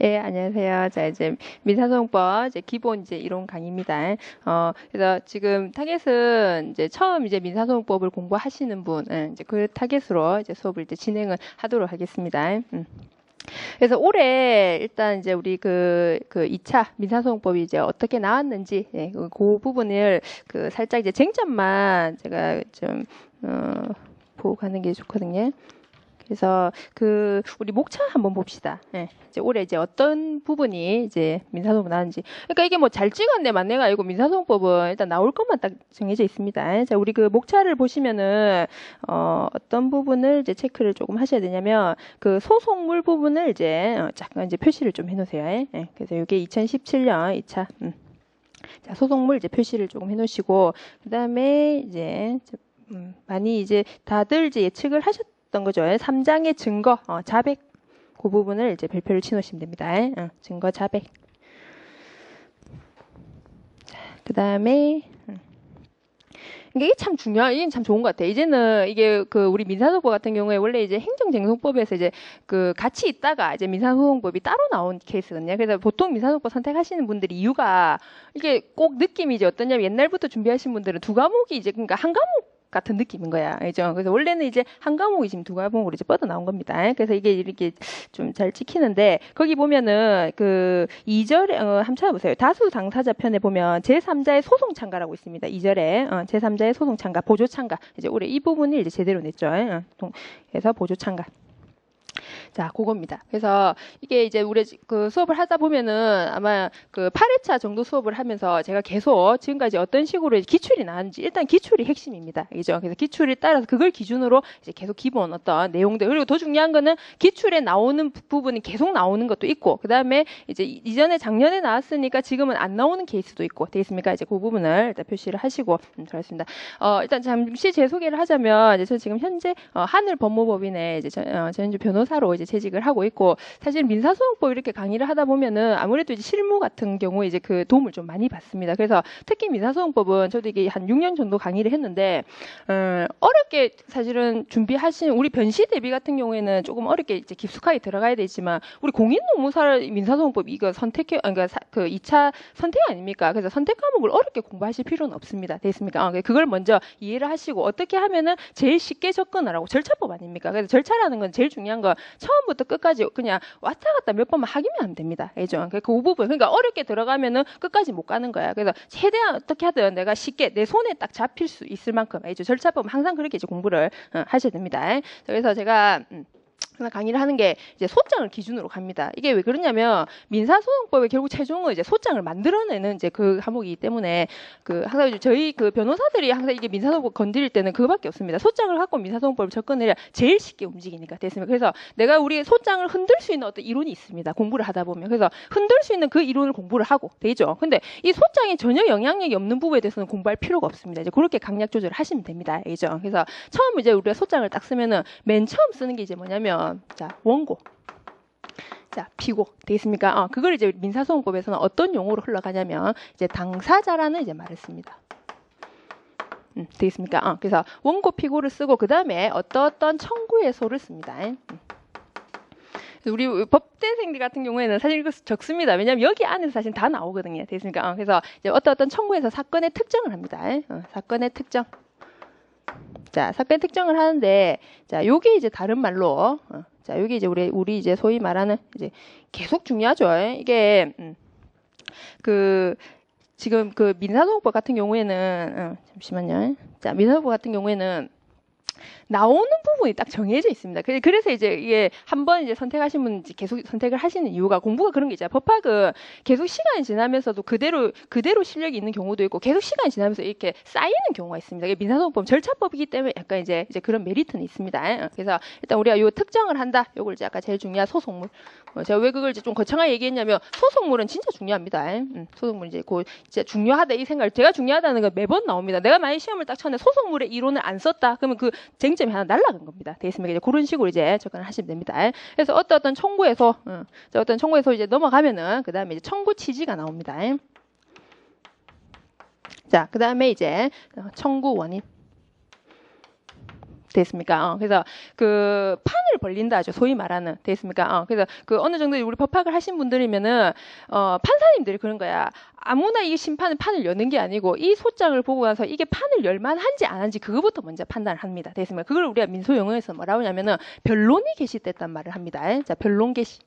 예, 안녕하세요. 자, 이제 민사소송법 이제 기본 이제 이론 강의입니다. 그래서 지금 타겟은 이제 처음 이제 민사소송법을 공부하시는 분, 이제 그 타겟으로 이제 수업을 이제 진행을 하도록 하겠습니다. 그래서 올해 일단 이제 우리 그 2차 민사소송법이 이제 어떻게 나왔는지, 예, 그 부분을 살짝 이제 쟁점만 제가 좀, 보고 가는 게 좋거든요. 그래서 우리 목차 한번 봅시다. 예, 이제 올해 이제 어떤 부분이 이제 민사소송 나왔는지. 그러니까 이게 뭐 잘 찍었네 맞네가 아니고 민사소송법은 일단 나올 것만 딱 정해져 있습니다. 자, 우리 그 목차를 보시면은 어떤 부분을 이제 체크를 조금 하셔야 되냐면 그 소송물 부분을 이제 잠깐 이제 표시를 좀 해놓으세요. 예, 그래서 이게 2017년 2차. 자, 소송물 이제 표시를 조금 해놓으시고 그 다음에 이제 많이 이제 다들 이제 예측을 하셨던 거죠. 3장의 증거, 자백, 그 부분을 이제 별표를 치놓으시면 됩니다. 증거 자백. 그 다음에, 이게 참 이게 참 좋은 것 같아요. 이제는 이게 우리 민사소송법 같은 경우에 원래 이제 행정쟁송법에서 이제 같이 있다가 이제 민사소송법이 따로 나온 케이스거든요. 그래서 보통 민사소송법 선택하시는 분들이 이유가 이게 꼭 느낌이 이제 어떠냐면 옛날부터 준비하신 분들은 두 과목이 이제 그러니까 한 과목 같은 느낌인 거야. 알죠? 그래서 원래는 이제 한 과목이 지금 두 과목으로 이제 뻗어 나온 겁니다. 그래서 이게 이렇게 좀 잘 찍히는데, 거기 보면은 2절에, 한번 찾아보세요. 다수 당사자 편에 보면 제3자의 소송 참가라고 있습니다. 2절에, 제3자의 소송 참가, 보조 참가. 이제 올해 이 부분을 이제 제대로 냈죠. 그래서 보조 참가. 자, 그겁니다. 그래서 이게 이제 우리 수업을 하다 보면은 아마 8회차 정도 수업을 하면서 제가 계속 지금까지 어떤 식으로 기출이 나왔는지 일단 기출이 핵심입니다. 그죠? 그래서 기출에 따라서 그걸 기준으로 이제 계속 기본 어떤 내용들, 그리고 더 중요한 거는 기출에 나오는 부분이 계속 나오는 것도 있고, 그 다음에 이제 이전에 작년에 나왔으니까 지금은 안 나오는 케이스도 있고, 되겠습니까? 이제 그 부분을 일단 표시를 하시고, 그렇습니다. 일단 잠시 제 소개를 하자면, 이제 저 지금 현재 하늘법무법인에 이제 전현주 변호사로 이제 재직을 하고 있고, 사실 민사소송법 이렇게 강의를 하다 보면은 아무래도 이제 실무 같은 경우에 이제 도움을 좀 많이 받습니다. 그래서 특히 민사소송법은 저도 이게 한 6년 정도 강의를 했는데 어렵게 사실은 준비하신 우리 변시 대비 같은 경우에는 조금 어렵게 이제 깊숙하게 들어가야 되지만, 우리 공인노무사 민사소송법 이거 그러니까 2차 선택 아닙니까? 그래서 선택 과목을 어렵게 공부하실 필요는 없습니다. 됐습니까? 그걸 먼저 이해를 하시고 어떻게 하면은 제일 쉽게 접근을 하고, 절차법 아닙니까? 그래서 절차라는 건 제일 중요한 거 처음부터 끝까지 그냥 왔다 갔다 몇 번만 하기만 하면 됩니다. 알죠? 그 부분. 그러니까 어렵게 들어가면은 끝까지 못 가는 거야. 그래서 최대한 어떻게 하든 내가 쉽게 내 손에 딱 잡힐 수 있을 만큼, 알죠? 절차법은 항상 그렇게 이제 공부를 하셔야 됩니다. 그래서 제가 강의를 하는 게 이제 소장을 기준으로 갑니다. 이게 왜 그러냐면 민사소송법에 결국 최종은 이제 소장을 만들어내는 이제 그 항목이기 때문에 항상 저희 변호사들이 항상 이게 민사소송법 건드릴 때는 그거밖에 없습니다. 소장을 갖고 민사소송법을 접근해야 제일 쉽게 움직이니까. 됐습니다. 그래서 내가 우리 소장을 흔들 수 있는 어떤 이론이 있습니다. 공부를 하다 보면. 그래서 흔들 수 있는 그 이론을 공부를 하고 되죠. 근데 이 소장이 전혀 영향력이 없는 부분에 대해서는 공부할 필요가 없습니다. 이제 그렇게 강약 조절을 하시면 됩니다. 알죠? 그래서 처음 이제 우리가 소장을 딱 쓰면은 맨 처음 쓰는 게 이제 뭐냐면, 자, 원고, 자, 피고, 되겠습니까? 그걸 이제 민사소송법에서는 어떤 용어로 흘러가냐면 이제 당사자라는 이제 말을 씁니다. 되겠습니까? 그래서 원고, 피고를 쓰고 그 다음에 어떤 청구해소를 씁니다. 우리 법대생들 같은 경우에는 사실 이거 적습니다. 왜냐하면 여기 안에서 사실 다 나오거든요. 되겠습니까? 그래서 이제 어떤 청구해서 사건의 특정을 합니다. 사건의 특정. 자, 사건 특정을 하는데, 자, 요게 이제 다른 말로, 자, 여기 이제 우리 이제 소위 말하는 이제 계속 중요하죠. 이게 지금 민사소송법 같은 경우에는 잠시만요. 자, 민사소송법 같은 경우에는 나오는 부분이 딱 정해져 있습니다. 그래서 이제 이게 한번 이제 선택하신 분 계속 선택을 하시는 이유가, 공부가 그런 게 있잖아요. 법학은 계속 시간이 지나면서도 그대로 실력이 있는 경우도 있고, 계속 시간이 지나면서 이렇게 쌓이는 경우가 있습니다. 이게 민사소송법 절차법이기 때문에 약간 이제 그런 메리트는 있습니다. 그래서 일단 우리가 요 특정을 한다. 요걸 이제 아까 제일 중요한 소송물. 제가 왜 그걸 이제 좀 거창하게 얘기했냐면, 소송물은 진짜 중요합니다. 소송물 이제 진짜 중요하다 이 생각. 제가 중요하다는 건 매번 나옵니다. 내가 만약 시험을 딱 쳤는데 소송물의 이론을 안 썼다. 그러면 쟁점이 하나 날아간 겁니다. 되겠습니까? 이제 그런 식으로 이제 접근을 하시면 됩니다. 그래서 어떤 청구에서, 어떤 청구에서 이제 넘어가면은 그 다음에 이제 청구 취지가 나옵니다. 자, 그 다음에 이제 청구 원인. 됐습니까? 그래서 그 판을 벌린다죠. 소위 말하는. 됐습니까? 그래서 그 어느 정도 우리 법학을 하신 분들이면은 판사님들이 그런 거야. 아무나 이 심판은 판을 여는 게 아니고 이 소장을 보고 나서 이게 판을 열만한지 안 한지 그거부터 먼저 판단을 합니다. 됐습니까? 그걸 우리가 민소 용어에서 뭐라고 하냐면은 변론이 개시됐단 말을 합니다. 자, 변론 개시.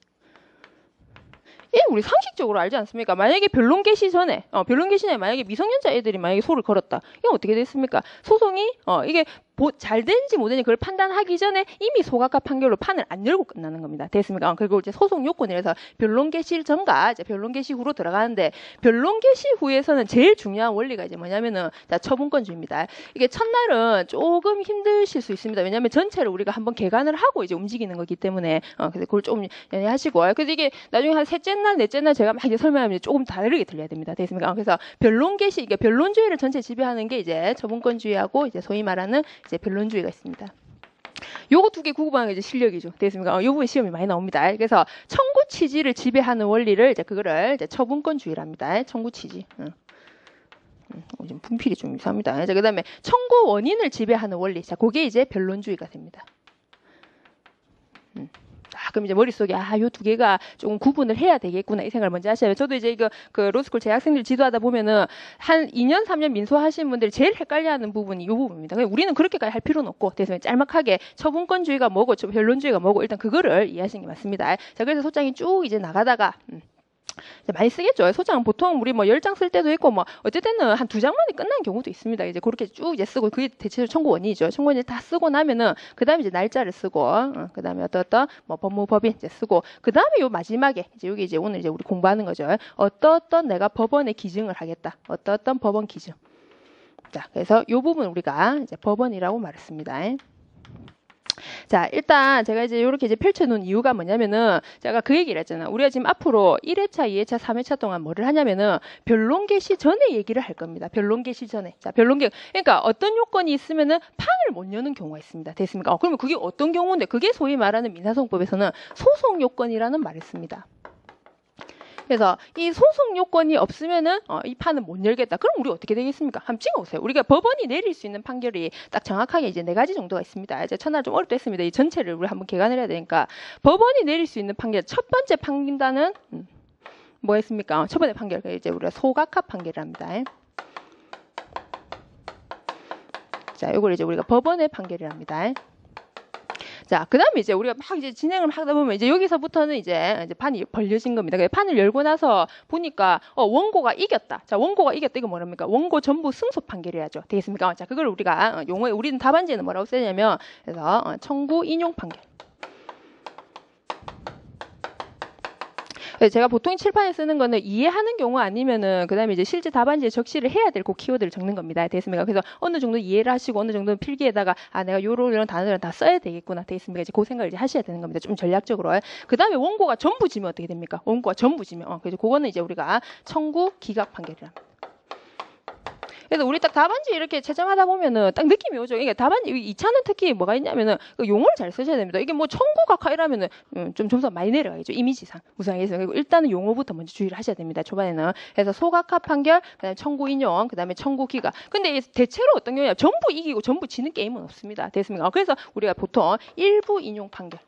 예, 우리 상식적으로 알지 않습니까? 만약에 변론 개시 전에, 변론 개시 전에 만약에 미성년자 애들이 만약에 소를 걸었다. 이게 어떻게 됐습니까? 소송이, 이게 잘 되는지 못 되는지 그걸 판단하기 전에 이미 소각과 판결로 판을 안 열고 끝나는 겁니다. 됐습니까? 그리고 이제 소송 요건이라서 변론 개시 전과 이제 변론 개시 후로 들어가는데 변론 개시 후에서는 제일 중요한 원리가 이제 뭐냐면은 자, 처분권주의입니다. 이게 첫날은 조금 힘드실 수 있습니다. 왜냐하면 전체를 우리가 한번 개관을 하고 이제 움직이는 거기 때문에 그래서 그걸 좀 연애하시고 그래서 이게 나중에 한 셋째 날, 넷째 날 제가 막 이제 설명하면 조금 다르게 들려야 됩니다. 됐습니까? 그래서 변론 개시, 이게 변론주의를 전체 지배하는 게 이제 처분권주의하고 이제 소위 말하는 이제 변론주의가 있습니다. 요거 두 개 구분하는 게 이제 실력이죠. 됐습니까? 요 부분 시험이 많이 나옵니다. 그래서 청구 취지를 지배하는 원리를 이제 그거를 이제 처분권주의랍니다. 청구 취지. 지금 분필이 좀 이상합니다. 자, 그다음에 청구 원인을 지배하는 원리. 자, 그게 이제 변론주의가 됩니다. 그럼 이제 머릿속에 요 두 개가 조금 구분을 해야 되겠구나 이 생각을 먼저 하셔요. 저도 이제 이거 그 로스쿨 재학생들 지도하다 보면은 한 2년 3년 민소하신 분들이 제일 헷갈려하는 부분이 이 부분입니다. 우리는 그렇게까지 할 필요는 없고 그래서 짤막하게 처분권주의가 뭐고 변론주의가 뭐고 일단 그거를 이해하시는 게 맞습니다. 자, 그래서 소장이 쭉 이제 나가다가 많이 쓰겠죠. 소장은 보통 우리 뭐 10장 쓸 때도 있고 뭐 어쨌든은 한 2장만에 끝난 경우도 있습니다. 이제 그렇게 쭉 이제 쓰고 그게 대체로 청구원이죠. 청구원이 다 쓰고 나면은 그다음에 이제 날짜를 쓰고 그다음에 어떤 뭐 법무법인 이제 쓰고 그다음에 요 마지막에 이제 여기 이제 오늘 이제 우리 공부하는 거죠. 어떤 내가 법원에 기증을 하겠다. 어떤 법원 기증. 자, 그래서 요 부분 우리가 이제 법원이라고 말했습니다. 자, 일단 제가 이제 이렇게 이제 펼쳐놓은 이유가 뭐냐면은 제가 그 얘기를 했잖아요. 우리가 지금 앞으로 1회차, 2회차, 3회차 동안 뭐를 하냐면은 변론 개시 전에 얘기를 할 겁니다. 변론 개시 전에. 자, 그러니까 어떤 요건이 있으면은 판을 못 여는 경우가 있습니다. 됐습니까? 그러면 그게 어떤 경우인데 그게 소위 말하는 민사소송법에서는 소송 요건이라는 말을 씁니다. 그래서 이 소송 요건이 없으면은 이 판은 못 열겠다. 그럼 우리 어떻게 되겠습니까? 한번 찍어보세요. 우리가 법원이 내릴 수 있는 판결이 딱 정확하게 이제 4가지 정도가 있습니다. 이제 첫날 좀 어렵다 했습니다. 이 전체를 우리 한번 개관을 해야 되니까 법원이 내릴 수 있는 판결 첫 번째 판단은 뭐였습니까? 첫 번째 판결 이제 우리가 소각합 판결이랍니다. 자, 이걸 이제 우리가 법원의 판결이랍니다. 자, 그 다음에 이제 우리가 막 이제 진행을 하다 보면 이제 여기서부터는 이제 판이 벌려진 겁니다. 판을 열고 나서 보니까, 원고가 이겼다. 자, 원고가 이겼다. 이거 뭐랍니까? 원고 전부 승소 판결이라죠. 되겠습니까? 자, 그걸 우리가 용어에, 우리는 답안지에는 뭐라고 쓰냐면, 그래서 청구 인용 판결. 제가 보통 칠판에 쓰는 거는 이해하는 경우 아니면은 그다음에 이제 실제 답안지에 적시를 해야 될 그 키워드를 적는 겁니다. 됐습니까? 그래서 어느 정도 이해를 하시고 어느 정도는 필기에다가 내가 요런 이런 단어를 다 써야 되겠구나. 됐습니까? 이제 그 생각을 이제 하셔야 되는 겁니다. 좀 전략적으로. 그다음에 원고가 전부 지면 어떻게 됩니까? 원고가 전부 지면 그래서 그거는 이제 우리가 청구 기각 판결이랍니다. 그래서 우리 딱 답안지 이렇게 채점하다 보면은 딱 느낌이 오죠. 이게 답안지 2차는 특히 뭐가 있냐면은 용어를 잘 쓰셔야 됩니다. 이게 뭐 청구각하 이러면은 좀 점수가 많이 내려가겠죠. 이미지상 무슨 알겠어요. 그리고 일단은 용어부터 먼저 주의를 하셔야 됩니다. 초반에는. 그래서 소각하 판결, 그다음에 청구 인용, 그다음에 청구 기각. 근데 대체로 어떤 경우냐? 전부 이기고 전부 지는 게임은 없습니다. 됐습니까? 그래서 우리가 보통 일부 인용 판결.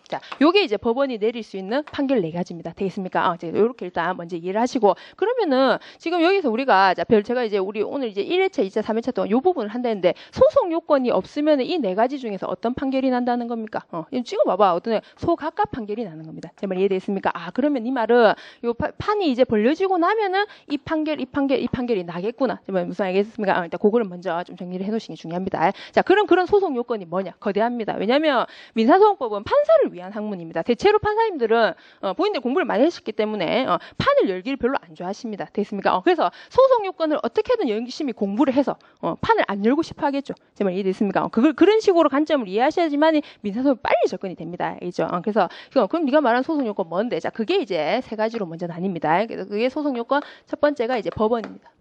자, 요게 이제 법원이 내릴 수 있는 판결 4가지입니다. 되겠습니까? 이렇게 일단 먼저 이해를 하시고 그러면은 지금 여기서 우리가 제가 이제 우리 오늘 이제 1회차, 2차, 3회차 동안 요 부분을 한다는데 소송 요건이 없으면 이 4가지 중에서 어떤 판결이 난다는 겁니까? 찍어봐봐. 어떤 소각각 판결이 나는 겁니다. 제 말 이해됐습니까? 그러면 이 말은 요 판이 이제 벌려지고 나면은 이 판결이 나겠구나. 제 말 무슨 알겠습니까? 일단 그거를 먼저 좀 정리를 해놓으시는 게 중요합니다. 자, 그런 소송 요건이 뭐냐? 거대합니다. 왜냐하면 민사소송법은 판사를 위한 학문입니다. 대체로 판사님들은 본인들 공부를 많이 했었기 때문에 판을 열기를 별로 안 좋아하십니다. 됐습니까? 그래서 소송 요건을 어떻게든 열심히 공부를 해서 판을 안 열고 싶어 하겠죠. 제 말 이해됐습니까? 그런 식으로 관점을 이해하셔야지만 민사소송이 빨리 접근이 됩니다. 알죠? 그래서 그럼 네가 말한 소송 요건 뭔데? 자, 그게 이제 3가지로 먼저 나뉩니다. 그래서 그게 소송 요건 첫 번째가 이제 법원입니다.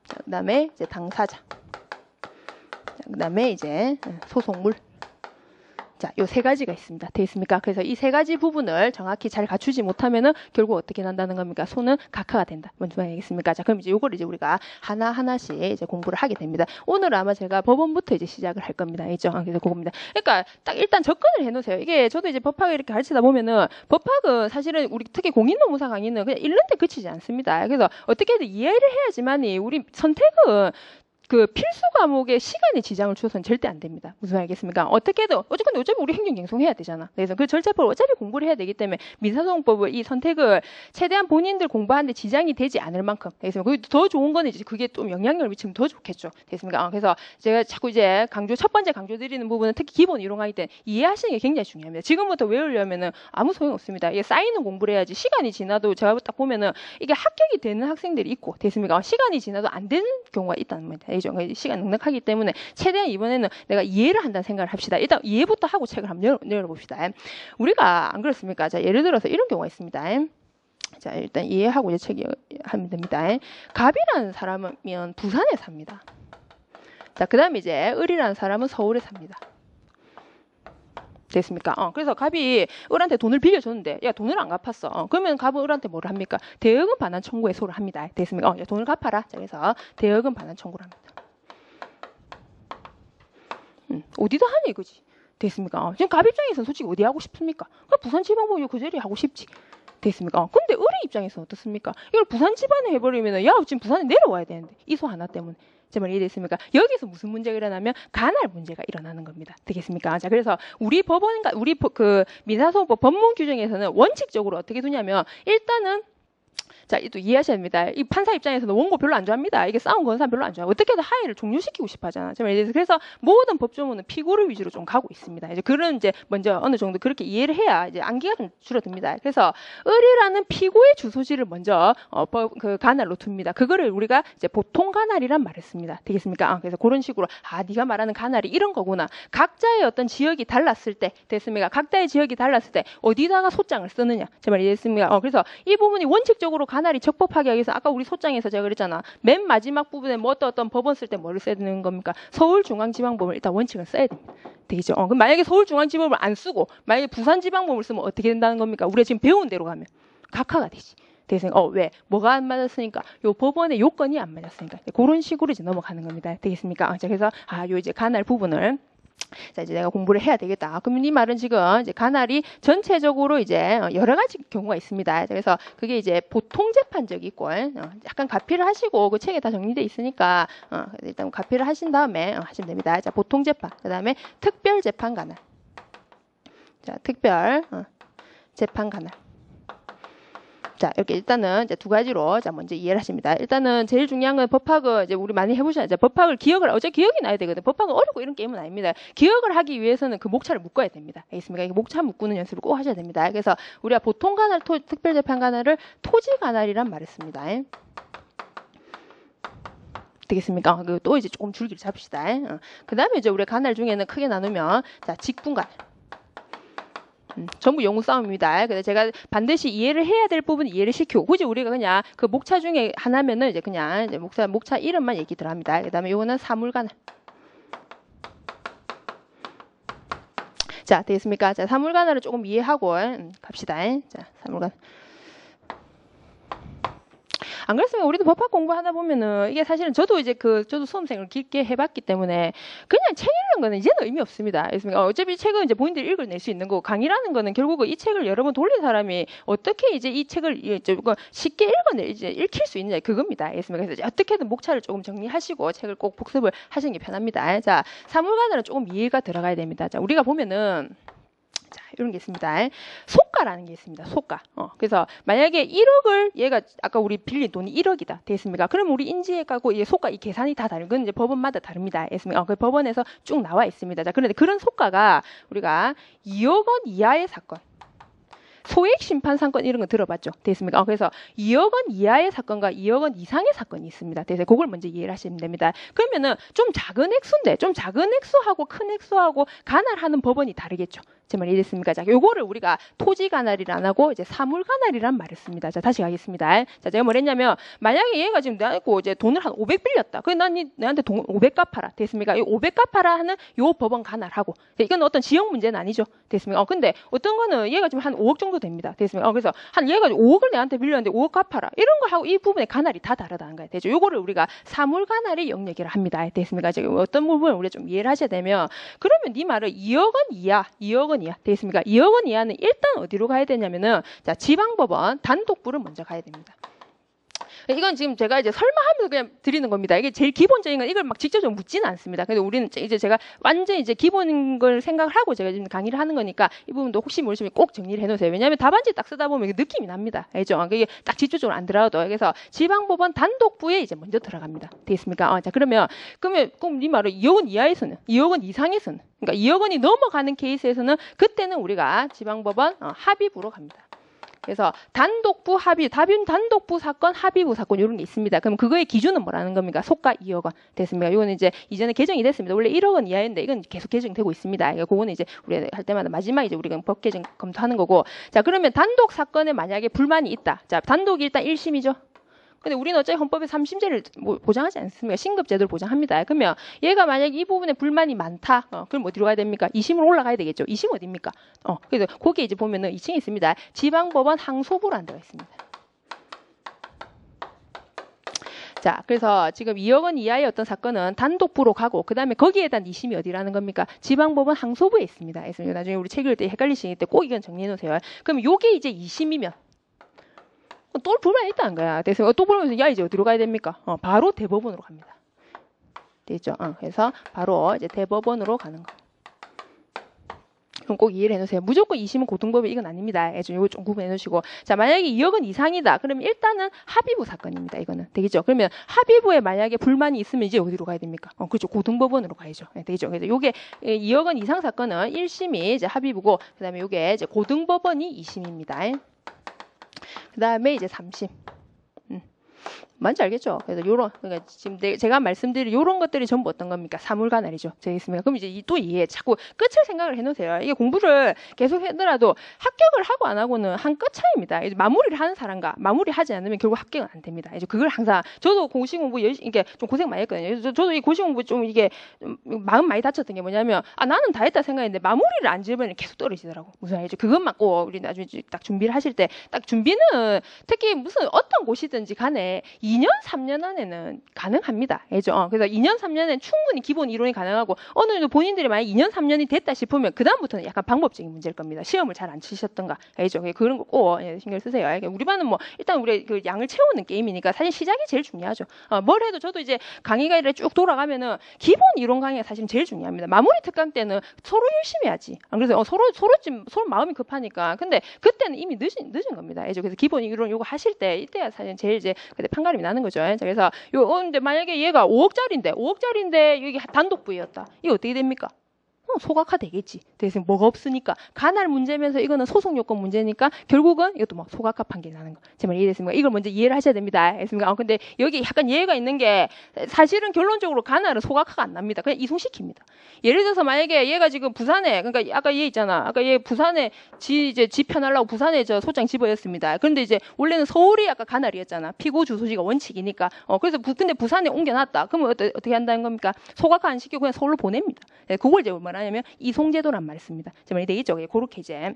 자, 그다음에 이제 당사자. 자, 그다음에 이제 소송물. 자, 요 세 가지가 있습니다. 돼 있습니까? 그래서 이 세 가지 부분을 정확히 잘 갖추지 못하면은 결국 어떻게 난다는 겁니까? 소는 각하가 된다. 뭔지 알겠습니까? 자, 그럼 이제 요걸 이제 우리가 하나하나씩 이제 공부를 하게 됩니다. 오늘 아마 제가 법원부터 이제 시작을 할 겁니다. 알죠? 그래서 그겁니다. 그러니까 딱 일단 접근을 해 놓으세요. 이게 저도 이제 법학을 이렇게 가르치다 보면은 법학은 사실은 우리 특히 공인노무사 강의는 그냥 읽는 데 그치지 않습니다. 그래서 어떻게든 이해를 해야지만이 우리 선택은 그 필수 과목에 시간에 지장을 줘서는 절대 안 됩니다. 무슨 말이겠습니까? 어떻게든 어쨌든 어차피 우리 행정갱송해야 되잖아. 그래서 그 절차법을 어차피 공부를 해야 되기 때문에 민사소송법을 이 선택을 최대한 본인들 공부하는데 지장이 되지 않을 만큼 되겠습니까? 더 좋은 거는 이제 그게 좀 영향력을 미치면 더 좋겠죠. 되겠습니까? 그래서 제가 자꾸 이제 첫 번째 강조드리는 부분은 특히 기본 이론강의 때 이해하시는 게 굉장히 중요합니다. 지금부터 외우려면은 아무 소용 없습니다. 이게 쌓이는 공부를 해야지 시간이 지나도 제가 딱 보면은 이게 합격이 되는 학생들이 있고 되겠습니까? 시간이 지나도 안 되는 경우가 있다는 겁니다. 시간 넉넉하기 때문에 최대한 이번에는 내가 이해를 한다는 생각을 합시다. 일단 이해부터 하고 책을 한번 열어봅시다. 우리가 안 그렇습니까? 자, 예를 들어서 이런 경우가 있습니다. 자, 일단 이해하고 이제 책이 하면 됩니다. 갑이라는 사람은 부산에 삽니다. 자, 그 다음에 이제 을이라는 사람은 서울에 삽니다. 됐습니까? 그래서 갑이 을한테 돈을 빌려줬는데 야 돈을 안 갚았어. 그러면 갑은 을한테 뭐를 합니까? 대여금 반환 청구 해소를 합니다. 됐습니까? 야, 돈을 갚아라. 자, 그래서 대여금 반환 청구를 합니다. 어디다 하니 이거지? 됐습니까? 지금 갑 입장에서는 솔직히 어디 하고 싶습니까? 부산지방법원 그 자리에 하고 싶지. 됐습니까? 근데 을의 입장에서는 어떻습니까? 이걸 부산지방에 해버리면 야 지금 부산에 내려와야 되는데 이소 하나 때문에. 제 말 이해됐습니까? 여기서 무슨 문제가 일어나면 간할 문제가 일어나는 겁니다. 되겠습니까? 자, 그래서 우리 법원과 우리 그 민사소송법 법문 규정에서는 원칙적으로 어떻게 두냐면 일단은 자, 또 이해하셔야 됩니다. 이 판사 입장에서는 원고 별로 안 좋아합니다. 이게 싸운 건 사람 별로 안 좋아해요. 어떻게든 하해를 종료시키고 싶어 하잖아. 그래서 모든 법조문은 피고를 위주로 좀 가고 있습니다. 이제 그런 이제 먼저 어느 정도 그렇게 이해를 해야 이제 안기가 좀 줄어듭니다. 그래서 을이라는 피고의 주소지를 먼저 그 간할로 둡니다. 그거를 우리가 이제 보통 간할이란 말을 씁니다. 되겠습니까? 그래서 그런 식으로 네가 말하는 간할이 이런 거구나. 각자의 어떤 지역이 달랐을 때 됐습니까? 각자의 지역이 달랐을 때 어디다가 소장을 쓰느냐. 제 말 이해했습니까? 그래서 이 부분이 원칙적으로 간할이 적법하게 하기 위해서 아까 우리 소장에서 제가 그랬잖아. 맨 마지막 부분에 뭐 어떤 법원 쓸 때 뭐를 써야 되는 겁니까? 서울중앙지방법을 일단 원칙을 써야 됩니다. 되겠죠? 그럼 만약에 서울중앙지방법을 안 쓰고 만약에 부산지방법을 쓰면 어떻게 된다는 겁니까? 우리가 지금 배운 대로 가면 각하가 되지. 되겠습니까? 왜? 뭐가 안 맞았으니까? 요 법원의 요건이 안 맞았으니까. 그런 식으로 이제 넘어가는 겁니다. 되겠습니까? 자, 그래서 요 이제 간할 부분을 자, 이제 내가 공부를 해야 되겠다. 그러면 이 말은 지금 이제 간할이 전체적으로 이제 여러 가지 경우가 있습니다. 그래서 그게 이제 보통 재판적이 있고 약간 가피를 하시고 그 책에 다 정리돼 있으니까 일단 가피를 하신 다음에 하시면 됩니다. 자, 보통 재판. 그다음에 특별 재판 간할. 자, 특별 재판 간할. 자, 이렇게 일단은 이제 두 가지로 자 먼저 이해를 하십니다. 일단은 제일 중요한 건 법학은 이제 우리 많이 해보셔야죠. 법학을 어제 기억이 나야 되거든. 법학은 어렵고 이런 게임은 아닙니다. 기억을 하기 위해서는 그 목차를 묶어야 됩니다. 알겠습니까? 이게 목차 묶는 연습을 꼭 하셔야 됩니다. 그래서 우리가 보통 간할, 특별재판 간할을 토지 간할이란 말을 씁니다. 되겠습니까? 또 이제 조금 줄기를 잡읍시다. 그 다음에 이제 우리 간할 중에는 크게 나누면 자 직분 간할. 전부 영우 싸움입니다. 그래서 제가 반드시 이해를 해야 될 부분 이해를 시키고 굳이 우리가 그냥 그 목차 중에 하나면은 이제 그냥 이제 목차 이름만 얘기 들어갑니다. 그다음에 요거는 사물간할. 자, 되겠습니까? 자, 사물간할을 조금 이해하고 갑시다. 자, 사물간. 안 그랬으면 우리도 법학 공부하다 보면은 이게 사실은 저도 이제 저도 수험생을 길게 해봤기 때문에 그냥 책 읽는 거는 이제는 의미 없습니다. 어차피 책은 이제 본인들이 읽어낼 수 있는 거고 강의라는 거는 결국은 이 책을 여러 번 돌린 사람이 어떻게 이제 이 책을 쉽게 읽힐 수 있느냐 그겁니다. 알겠습니까? 그래서 어떻게든 목차를 조금 정리하시고 책을 꼭 복습을 하시는 게 편합니다. 자, 사물간할은 조금 이해가 들어가야 됩니다. 자, 우리가 보면은 자, 이런 게 있습니다. 소가라는 게 있습니다. 소가. 그래서 만약에 1억을 얘가 아까 우리 빌린 돈이 1억이다. 됐습니까? 그럼 우리 인지해가고 이 소가 이 계산이 다 다른 건 이제 법원마다 다릅니다. 됐습니까? 그 법원에서 쭉 나와 있습니다. 자, 그런데 그런 소가가 우리가 2억 원 이하의 사건. 소액 심판 사건 이런 거 들어봤죠? 됐습니까? 그래서 2억 원 이하의 사건과 2억 원 이상의 사건이 있습니다. 그래서 그걸 먼저 이해를 하시면 됩니다. 그러면은 좀 작은 액수인데 좀 작은 액수하고 큰 액수하고 간할하는 법원이 다르겠죠? 제 말이 이랬습니까? 자, 요거를 우리가 토지 가날이라 안 하고 이제 사물 가날이란 말을 씁니다. 자, 다시 가겠습니다. 자, 제가 뭐랬냐면 만약에 얘가 지금 내고 이제 돈을 한 500 빌렸다. 그래 난 내한테 돈 500 갚아라. 됐습니까? 이 500 갚아라 하는 요 법원 가날하고 이건 어떤 지역 문제는 아니죠. 됐습니까? 근데 어떤 거는 얘가 지금 한 5억 정도 됩니다. 됐습니까? 그래서 한 얘가 5억을 내한테 빌렸는데 5억 갚아라. 이런 거 하고 이 부분의 가날이 다 다르다는 거예요. 되죠? 요거를 우리가 사물 가날의 영역이라 합니다. 됐습니까? 지금 어떤 부분을 우리가 좀 이해를 하셔야 되면 그러면 네 말은 2억 원 이하, 2억 원 이하. 됐습니까? 2억 원 이하는 일단 어디로 가야 되냐면은 자, 지방법원 단독부를 먼저 가야 됩니다. 이건 지금 제가 이제 설마하면서 그냥 드리는 겁니다. 이게 제일 기본적인 건 이걸 막 직접적으로 묻지는 않습니다. 근데 우리는 이제 제가 완전히 이제 기본인 걸 생각을 하고 제가 지금 강의를 하는 거니까 이 부분도 혹시 모르시면 꼭 정리를 해놓으세요. 왜냐하면 답안지 딱 쓰다 보면 이게 느낌이 납니다. 알죠? 그게 딱 직접적으로 안 들어가도. 그래서 지방법원 단독부에 이제 먼저 들어갑니다. 되겠습니까? 자, 그럼 네 말은 2억 원 이하에서는, 2억 원 이상에서는, 그러니까 2억 원이 넘어가는 케이스에서는 그때는 우리가 지방법원 합의부로 갑니다. 그래서 단독부 합의, 단독부 사건, 합의부 사건 이런 게 있습니다. 그럼 그거의 기준은 뭐라는 겁니까? 소가 2억 원 됐습니까? 이거는 이제 이전에 개정이 됐습니다. 원래 1억 원 이하였는데 이건 계속 개정되고 있습니다. 그거는 이제 우리 할 때마다 마지막 이제 우리가 법 개정 검토하는 거고. 자, 그러면 단독 사건에 만약에 불만이 있다. 자, 단독이 일단 1심이죠. 근데 우리는 어차피 헌법에 3심제를 보장하지 않습니까? 신급제도를 보장합니다. 그러면 얘가 만약에 이 부분에 불만이 많다. 그럼 어디로 가야 됩니까? 2심으로 올라가야 되겠죠. 2심 어디입니까? 그래서 거기에 이제 보면은 2층에 있습니다. 지방법원 항소부라는 데가 있습니다. 자, 그래서 지금 2억 원 이하의 어떤 사건은 단독부로 가고 그다음에 거기에 대한 2심이 어디라는 겁니까? 지방법원 항소부에 있습니다. 그래서 나중에 우리 책 읽을 때 헷갈리시기 때문에 꼭 이건 정리해 놓으세요. 그럼 요게 이제 2심이면 또 불만이 있다는 거야. 그래서 또 보면서 야 이제 어디로 가야 됩니까? 바로 대법원으로 갑니다. 되죠? 그래서 바로 이제 대법원으로 가는 거. 그럼 꼭 이해를 해놓으세요. 무조건 2심은 고등법이 이건 아닙니다. 이거 좀 구분해 놓으시고. 자, 만약에 2억 원 이상이다. 그러면 일단은 합의부 사건입니다. 이거는. 되겠죠? 그러면 합의부에 만약에 불만이 있으면 이제 어디로 가야 됩니까? 그렇죠. 고등법원으로 가야죠. 되겠죠? 그래서 요게 2억 원 이상 사건은 1심이 이제 합의부고, 그 다음에 요게 이제 고등법원이 2심입니다. 그 다음에 이제 3심. 뭔지 알겠죠? 그래서 그러니까 지금 제가 말씀드린 요런 것들이 전부 어떤 겁니까? 사물가날이죠. 되겠습니까? 그럼 이제 또 자꾸 끝을 생각을 해놓으세요. 이게 공부를 계속 하더라도 합격을 하고 안 하고는 한 끝 차이입니다. 이제 마무리를 하는 사람과 마무리하지 않으면 결국 합격은 안 됩니다. 이제 그걸 항상 저도 고시 공부 이게 좀 고생 많이 했거든요. 저도 이 고시 공부 좀 이게 마음 많이 다쳤던 게 뭐냐면 나는 다 했다 생각했는데 마무리를 안 지으면 계속 떨어지더라고. 무슨 알죠? 그것만 꼭 우리 나중에 딱 준비를 하실 때 딱 준비는 특히 무슨 어떤 곳이든지 간에 2년, 3년 안에는 가능합니다. 알죠? 그래서 2년, 3년은 충분히 기본 이론이 가능하고 어느 정도 본인들이 만약 2년, 3년이 됐다 싶으면 그다음부터는 약간 방법적인 문제일 겁니다. 시험을 잘 안 치셨던가. 알죠? 그런 거 꼭 신경 쓰세요. 우리 반은 일단 우리 그 양을 채우는 게임이니까 사실 시작이 제일 중요하죠. 뭘 해도 저도 이제 강의가 이렇게 쭉 돌아가면은 기본 이론 강의가 사실 제일 중요합니다. 마무리 특강 때는 서로 열심히 해야지. 그래서 서로 마음이 급하니까. 근데 그때는 이미 늦은 겁니다. 알죠? 그래서 기본 이론 요거 하실 때 이때가 사실 제일 이제 그때 판가름이 나는 거죠. 그래서 근데 만약에 얘가 5억짜리인데 여기 단독부였다. 이거 어떻게 됩니까? 소각화 되겠지. 그래서 뭐가 없으니까 가날 문제면서 이거는 소송 요건 문제니까 결국은 이것도 막 소각화 판결이 나는 거. 제 말 이해됐습니까? 이걸 먼저 이해를 하셔야 됩니다. 알겠습니까? 근데 여기 약간 예외가 있는 게 사실은 결론적으로 가날은 소각화가 안 납니다. 그냥 이송시킵니다. 예를 들어서 만약에 얘가 지금 부산에 그러니까 아까 얘 있잖아. 아까 얘 부산에 이제 집 편하려고 부산에 저 소장 집어였습니다. 그런데 이제 원래는 서울이 아까 가날이었잖아. 피고 주소지가 원칙이니까. 그래서 근데 부산에 옮겨놨다. 그러면 어떻게 한다는 겁니까? 소각화 안 시키고 그냥 서울로 보냅니다. 그걸 이제 얼마나 하냐면 이송제도란 말을 씁니다. 제 말이 되겠죠? 그렇게 이제.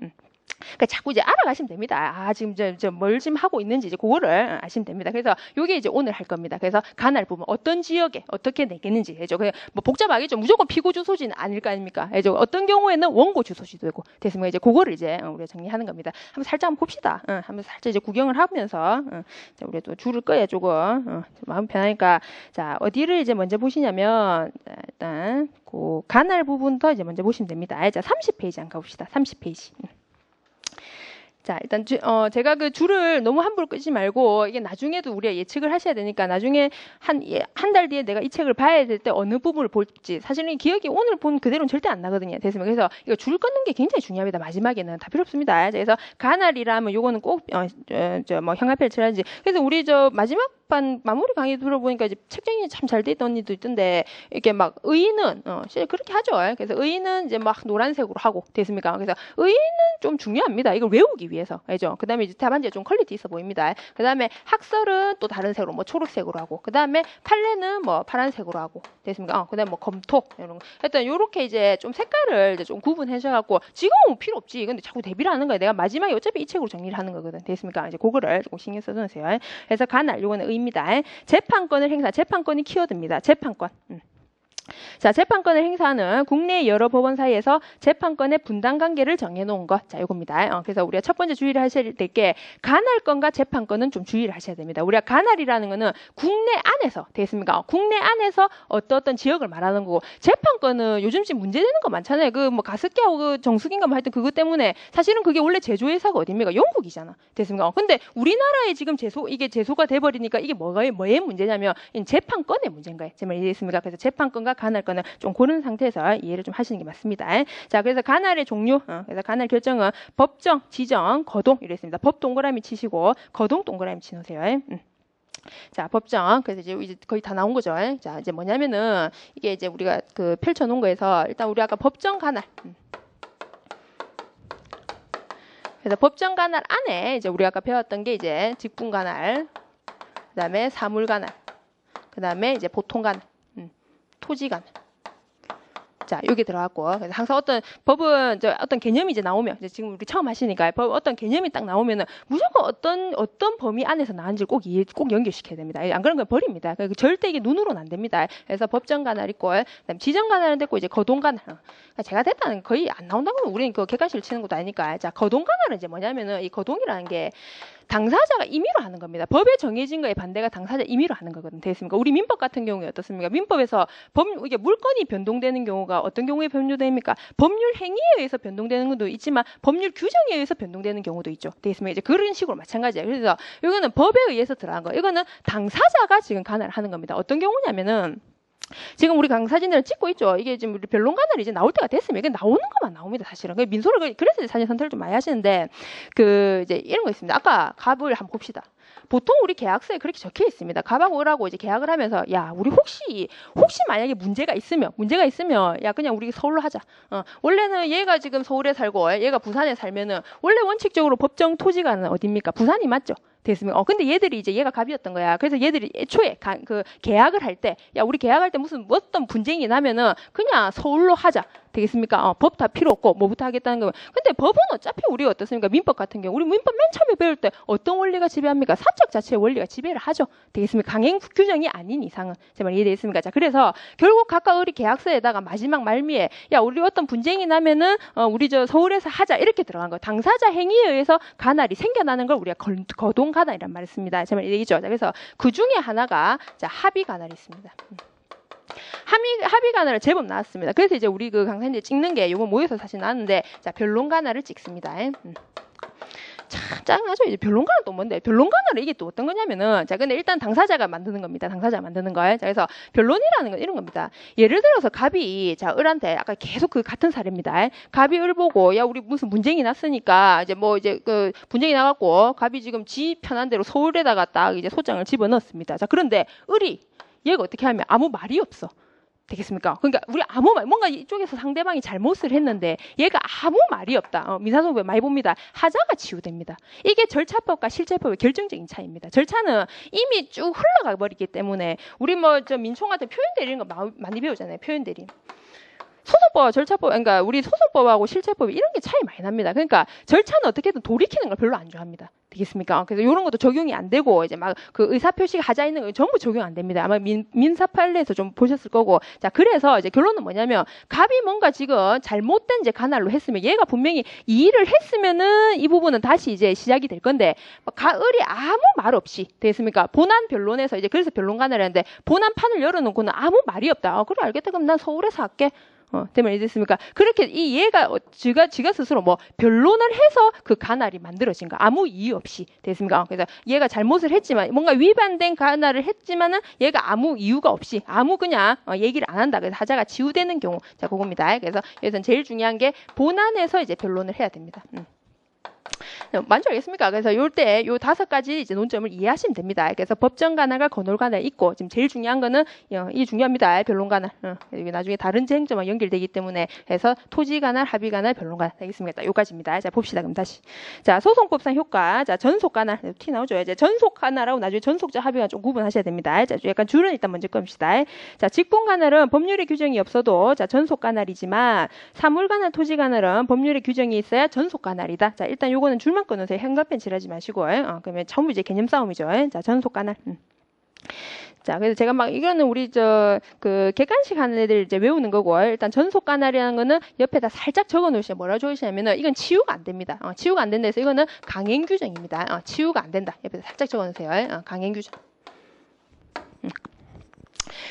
그러니까 자꾸 이제 알아가시면 됩니다. 지금 뭘 지금 하고 있는지 이제 그거를 아시면 됩니다. 그래서 요게 이제 오늘 할 겁니다. 그래서 가날 부분 어떤 지역에 어떻게 내겠는지 해죠. 뭐 복잡하겠죠. 무조건 피고 주소지는 아닐 거 아닙니까? 해죠. 어떤 경우에는 원고 주소지도 되고 됐습니까? 이제 그거를 이제 우리가 정리하는 겁니다. 한번 살짝 봅시다. 한번 살짝 이제 구경을 하면서 우리 또 줄을 꺼야 조금 마음 편하니까 자 어디를 이제 먼저 보시냐면 일단 그 가날 부분부터 이제 먼저 보시면 됩니다. 자 30페이지 한번 가봅시다. 30페이지. 자, 일단 제가 그 줄을 너무 함부로 끄지 말고 이게 나중에도 우리가 예측을 하셔야 되니까 나중에 한 달 뒤에 내가 이 책을 봐야 될 때 어느 부분을 볼지 사실은 기억이 오늘 본 그대로는 절대 안 나거든요. 됐습니다. 그래서 이거 줄 끊는 게 굉장히 중요합니다. 마지막에는 다 필요 없습니다. 그래서 가날이라면 요거는 꼭 뭐 형광펜을 칠하지. 그래서 우리 마지막 수업반 마무리 강의 들어보니까 이제 책 정리 참 잘 돼 있던 언니도 있던데 이렇게 막 의의는 실제 그렇게 하죠. 그래서 의의는 이제 막 노란색으로 하고 됐습니까? 그래서 의의는 좀 중요합니다. 이걸 외우기 위해서 알죠? 그다음에 이제 답안지가 좀 퀄리티 있어 보입니다. 그다음에 학설은 또 다른 색으로 뭐 초록색으로 하고 그다음에 판례는 뭐 파란색으로 하고 됐습니까? 그다음에 뭐 검토 이런 거. 하여튼 요렇게 이제 좀 색깔을 이제 좀 구분해서 갖고 지금은 필요 없지. 근데 자꾸 대비를 하는 거야. 내가 마지막에 어차피 이 책으로 정리를 하는 거거든. 됐습니까? 이제 그거를 조금 신경 써 주세요. 그래서 관할 요거는 의입니다. 재판권을 행사. 재판권이 키워드입니다. 재판권. 자, 재판권을 행사하는 국내 여러 법원 사이에서 재판권의 분당 관계를 정해놓은 것. 자, 요겁니다. 그래서 우리가 첫 번째 주의를 하셔야 될 게 간할권과 재판권은 좀 주의를 하셔야 됩니다. 우리가 간할이라는 거는 국내 안에서 되겠습니까? 국내 안에서 어떤 지역을 말하는 거고 재판권은 요즘 지금 문제되는 거 많잖아요. 그 뭐 가습기하고 그 정수기인가 뭐 하여튼 그것 때문에 사실은 그게 원래 제조회사가 어딥니까? 영국이잖아. 됐습니까? 근데 우리나라에 지금 이게 제소가 돼버리니까 이게 뭐의 문제냐면 재판권의 문제인 거예요. 제 말 이해했습니까? 그래서 재판권과 간할권을 좀 고른 상태에서 이해를 좀 하시는 게 맞습니다. 자, 그래서 간할의 종류, 그래서 간할 결정은 법정, 지정, 거동 이랬습니다. 법 동그라미 치시고 거동 동그라미 치놓으세요. 자, 법정. 그래서 이제 거의 다 나온 거죠. 자, 이제 뭐냐면은 이게 이제 우리가 그 펼쳐놓은 거에서 일단 우리 아까 법정 간할. 그래서 법정 간할 안에 이제 우리 아까 배웠던 게 이제 직분 간할, 그다음에 사물 간할, 그다음에 이제 보통 간할. 토지간. 자, 여기 들어갔고. 그래서 항상 어떤 법은 어떤 개념이 이제 나오면 이제 지금 우리 처음 하시니까 어떤 개념이 딱 나오면은 무조건 어떤 범위 안에서 나왔는지 꼭 연결시켜야 됩니다. 안 그런 건 버립니다. 절대 이게 눈으로는 안 됩니다. 그래서 법정 간할 있고, 그다음 지정 간할은 됐고 이제 거동 간할. 그러니까 제가 됐다는 거의 안 나온다고 하면 우리는 그 객관식을 치는 것도 아니니까. 자, 거동 간할은 이제 뭐냐면은 이 거동이라는 게 당사자가 임의로 하는 겁니다. 법에 정해진 거에 반대가 당사자 임의로 하는 거거든요. 됐습니까? 우리 민법 같은 경우에 어떻습니까? 민법에서 이게 물건이 변동되는 경우가 어떤 경우에 변동됩니까? 법률 행위에 의해서 변동되는 것도 있지만 법률 규정에 의해서 변동되는 경우도 있죠. 됐습니까? 이제 그런 식으로 마찬가지예요. 그래서 이거는 법에 의해서 들어간 거. 이거는 당사자가 지금 간할을 하는 겁니다. 어떤 경우냐면은 지금 우리 강사진들은 찍고 있죠. 이게 지금 우리 변론관을 이제 나올 때가 됐으면 이게 나오는 것만 나옵니다, 사실은. 민소를 그래서 사진 선택을 좀 많이 하시는데 이제 이런 거 있습니다. 아까 갑을 한번 봅시다. 보통 우리 계약서에 그렇게 적혀 있습니다. 갑하고 을하고 이제 계약을 하면서 야, 우리 혹시 만약에 문제가 있으면 야, 그냥 우리 서울로 하자. 원래는 얘가 지금 서울에 살고 얘가 부산에 살면은 원래 원칙적으로 법정 토지가는 어딥니까? 부산이 맞죠? 됐습니까? 근데 얘들이 이제 얘가 갑이었던 거야. 그래서 얘들이 애초에 그 계약을 할 때, 야, 우리 계약할 때 무슨 어떤 분쟁이 나면은 그냥 서울로 하자. 되겠습니까? 법 다 필요 없고 뭐부터 하겠다는 거면. 근데 법은 어차피 우리 어떻습니까? 민법 같은 경우 우리 민법 맨 처음에 배울 때 어떤 원리가 지배합니까? 사적 자체의 원리가 지배를 하죠. 되겠습니까? 강행 규정이 아닌 이상은. 제 말 이해되겠습니까? 자, 그래서 결국 각각 우리 계약서에다가 마지막 말미에 야, 우리 어떤 분쟁이 나면은 우리 서울에서 하자 이렇게 들어간 거. 당사자 행위에 의해서 간할이 생겨나는 걸 우리가 거동 간할이란 말을 씁니다. 제 말 이해되죠? 자, 그래서 그 중에 하나가 합의 간할이 있습니다. 합의 간할을 제법 나왔습니다. 그래서 이제 우리 그 강사님들 찍는 게 요거 모여서 사실 나왔는데, 자, 변론 간할을 찍습니다. 참 짜증나죠? 이제 변론 간할 또 뭔데? 변론 간할은 이게 또 어떤 거냐면은, 자, 근데 일단 당사자가 만드는 겁니다. 당사자가 만드는 거예요. 자, 그래서 변론이라는 건 이런 겁니다. 예를 들어서 갑이, 자, 을한테 아까 계속 그 같은 사례입니다. 갑이 을 보고, 야, 우리 무슨 분쟁이 났으니까, 이제 그 분쟁이 나갖고, 갑이 지금 지 편한 대로 서울에다가 딱 이제 소장을 집어넣었습니다. 자, 그런데 을이 얘가 어떻게 하면 아무 말이 없어. 되겠습니까? 그러니까 우리 아무 말, 뭔가 이쪽에서 상대방이 잘못을 했는데 얘가 아무 말이 없다. 민사소송에 많이 봅니다. 하자가 치유됩니다. 이게 절차법과 실제법의 결정적인 차이입니다. 절차는 이미 쭉 흘러가 버리기 때문에 우리 민총 같은 표현대리 이런 거 많이 배우잖아요. 표현대리. 소송법, 절차법, 그러니까 우리 소송법하고 실제법이 이런 게 차이 많이 납니다. 그러니까 절차는 어떻게든 돌이키는 걸 별로 안 좋아합니다. 되겠습니까? 그래서 이런 것도 적용이 안 되고 이제 막 그 의사표시 하자 있는 거 전부 적용 안 됩니다. 아마 민사 판례에서 좀 보셨을 거고. 자, 그래서 이제 결론은 뭐냐면 갑이 뭔가 지금 잘못된 이제 간할로 했으면 얘가 분명히 이 일을 했으면은 이 부분은 다시 이제 시작이 될 건데 을이 아무 말 없이 되겠습니까? 본안 변론에서 이제 그래서 변론 간할을 했는데 본안 판을 열어놓고는 아무 말이 없다. 그래 알겠다. 그럼 난 서울에서 할게. 되면 이랬습니까? 그렇게 얘가 지가 스스로 변론을 해서 그 간할이 만들어진 거 아무 이유 없이 됐습니까? 그래서 얘가 잘못을 했지만 뭔가 위반된 간할을 했지만은 얘가 아무 이유가 없이 아무 그냥 얘기를 안 한다. 그래서 하자가 치유되는 경우. 자, 그겁니다. 그래서 여기서 제일 중요한 게 본안에서 이제 변론을 해야 됩니다. 뭔지 알겠습니까? 그래서 요때 요 5가지 이제 논점을 이해하시면 됩니다. 그래서 법정 가날과 건홀 가날 있고, 지금 제일 중요한 거는 이 중요합니다. 변론 가날. 이게 나중에 다른 재행점과 연결되기 때문에 해서 토지 가날, 합의 가날, 변론 가날 되겠습니다. 요까지입니다. 자, 봅시다. 그럼 다시. 자, 소송법상 효과. 자, 전속 가날. 티 나오죠? 이제 전속 가날하고 나중에 전속자 합의가 좀 구분하셔야 됩니다. 자, 약간 줄은 일단 먼저 끕시다. 자, 직분 가날은 법률에 규정이 없어도 자, 전속 가날이지만 사물 가날, 토지 가날은 법률에 규정이 있어야 전속 가날이다. 자, 일단 요거는 줄만 끊으세요. 현관펜 칠하지 마시고. 그러면 전부 이제 개념 싸움이죠. 자, 전속 가날. 자, 그래서 제가 막 이거는 우리 그 객관식 하는 애들 이제 외우는 거고, 일단 전속 가날이라는 거는 옆에다 살짝 적어 놓으시면 뭐라 적으시냐면은 이건 치유가 안 됩니다. 치유가 안 된다 해서 이거는 강행 규정입니다. 치유가 안 된다. 옆에다 살짝 적어 놓으세요. 강행 규정.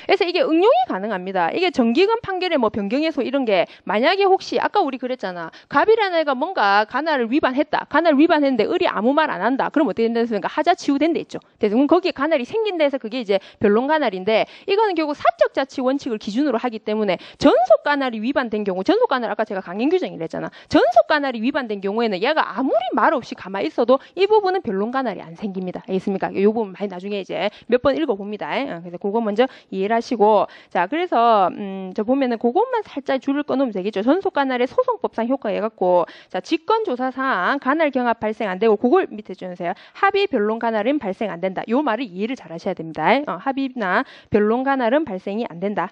그래서 이게 응용이 가능합니다. 이게 정기금 판결의 뭐 변경해소 이런 게 만약에 혹시 아까 우리 그랬잖아. 갑이라는 애가 뭔가 가날을 위반했다. 가날을 위반했는데 을이 아무 말 안 한다. 그럼 어떻게 된다니까 하자 치유된 데 있죠. 그래서 거기에 가날이 생긴 데서 그게 이제 변론 가날인데 이거는 결국 사적 자치 원칙을 기준으로 하기 때문에 전속 가날이 위반된 경우 전속 가날 아까 제가 강행 규정이라 했잖아. 전속 가날이 위반된 경우에는 얘가 아무리 말 없이 가만히 있어도 이 부분은 변론 가날이 안 생깁니다. 알겠습니까? 이 부분 많이 나중에 이제 몇 번 읽어봅니다. 그래서 그거 먼저 이해를 하시고 자 그래서 저 보면은 그것만 살짝 줄을 꺼놓으면 되겠죠. 전속 가날의 소송법상 효과 해갖고 자 직권조사상 가날 경합 발생 안 되고 그걸 밑에 주세요. 합의 변론 가날은 발생 안 된다. 요 말을 이해를 잘 하셔야 됩니다. 합의나 변론 가날은 발생이 안 된다.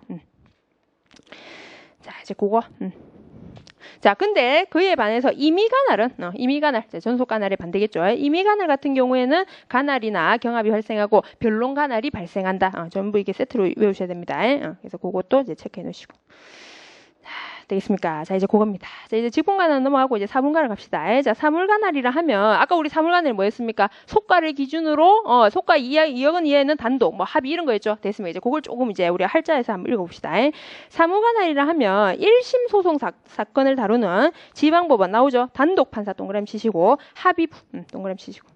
자 이제 그거 자, 근데 그에 반해서 임의가날은 임의가날, 전속가날에 반대겠죠. 임의가날 같은 경우에는 가날이나 경합이 발생하고 변론가날이 발생한다. 전부 이게 세트로 외우셔야 됩니다. 그래서 그것도 이제 체크해 놓으시고. 되겠습니까? 자, 이제 그겁니다. 자, 이제 직분가날 넘어가고 이제 사물가날 갑시다. 자, 사물가날이라 하면 아까 우리 사물가날이 뭐였습니까? 속가를 기준으로 속가 2억원 이하에는 단독, 뭐 합의 이런 거였죠. 됐습니다. 이제 그걸 조금 이제 우리 할자에서 한번 읽어봅시다. 사물가날이라 하면 1심 소송 사건을 다루는 지방법원 나오죠. 단독 판사 동그라미 치시고 합의 동그라미 치시고.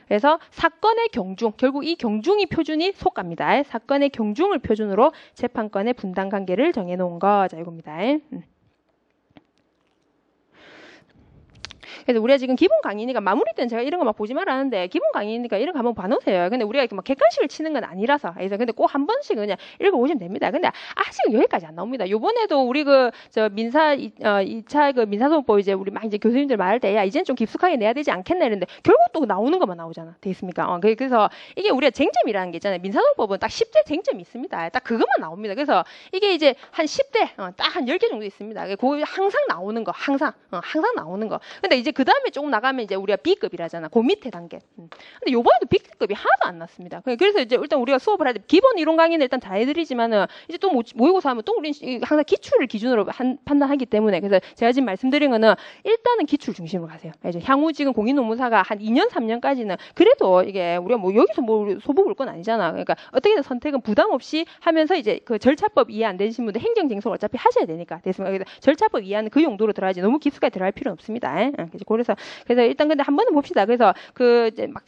그래서 사건의 경중, 결국 이 경중이 표준이 속가입니다. 사건의 경중을 표준으로 재판권의 분당 관계를 정해놓은 거. 자, 이겁니다. 그래서 우리가 지금 기본 강의니까 마무리 때는 제가 이런 거 막 보지 말라는데 기본 강의니까 이런 거 한번 봐놓으세요. 근데 우리가 이렇게 막 객관식을 치는 건 아니라서. 그래서 근데 꼭 한 번씩 그냥 읽어보시면 됩니다. 근데 아직 여기까지 안 나옵니다. 요번에도 우리 민사 2차 민사소송법 이제 우리 막 이제 교수님들 말할 때 야, 이제는 좀 깊숙하게 내야 되지 않겠나 이랬는데 결국 또 나오는 것만 나오잖아. 되겠습니까? 그래서 이게 우리가 쟁점이라는 게 있잖아요. 민사소송법은 딱 10대 쟁점이 있습니다. 딱 그것만 나옵니다. 그래서 이게 이제 한 10대, 딱 한 10개 정도 있습니다. 그거 항상 나오는 거, 항상 나오는 거. 근데 이제 그 다음에 조금 나가면 이제 우리가 B급이라잖아. 그 밑에 단계. 근데 요번에도 B급이 하나도 안 났습니다. 그래서 이제 일단 우리가 수업을 할 때 기본 이론 강의는 일단 다 해드리지만은 이제 또 모의고사 하면 또 우리는 항상 기출을 기준으로 판단하기 때문에 그래서 제가 지금 말씀드린 거는 일단은 기출 중심으로 가세요. 이제 향후 지금 공인노무사가 한 2년, 3년까지는 그래도 이게 우리가 뭐 여기서 뭐 소부 볼 건 아니잖아. 그러니까 어떻게든 선택은 부담 없이 하면서 이제 그 절차법 이해 안 되신 분들 행정쟁송 어차피 하셔야 되니까 됐습니다. 그래서 절차법 이해하는 그 용도로 들어가지 너무 깊숙하게 들어갈 필요는 없습니다. 그래서 일단 근데 한 번은 봅시다. 그래서 이제 막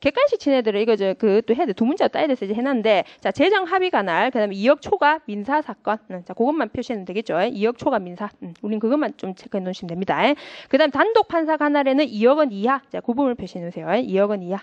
객관식 친 애들은 이거 또 해야 돼. 두 문자 따야 돼서 이제 해놨는데 자 재정 합의 가날 그다음에 2억 초과 민사 사건 자 그것만 표시하면 되겠죠. 2억 초과 민사 우린 그것만 좀 체크해 놓으시면 됩니다. 그다음 단독 판사 가날에는 2억 원 이하 자 그 부분을 표시해 놓으세요. 2억 원 이하.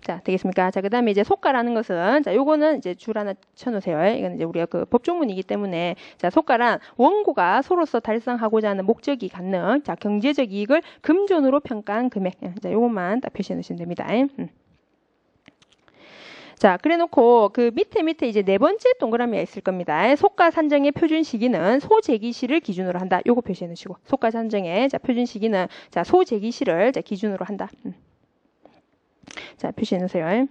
자, 되겠습니까? 자, 그 다음에 이제 속가라는 것은, 자, 요거는 이제 줄 하나 쳐놓으세요. 이건 이제 우리가 그 법조문이기 때문에, 자, 속가란 원고가 서로서 달성하고자 하는 목적이 갖는, 자, 경제적 이익을 금전으로 평가한 금액. 자, 요것만 딱 표시해 놓으시면 됩니다. 자, 그래 놓고 그 밑에 이제 네 번째 동그라미가 있을 겁니다. 속가 산정의 표준 시기는 소재기시를 기준으로 한다. 요거 표시해 놓으시고, 속가 산정의, 자, 표준 시기는, 자, 소재기시를 자, 기준으로 한다. 자, 표시해 놓으세요.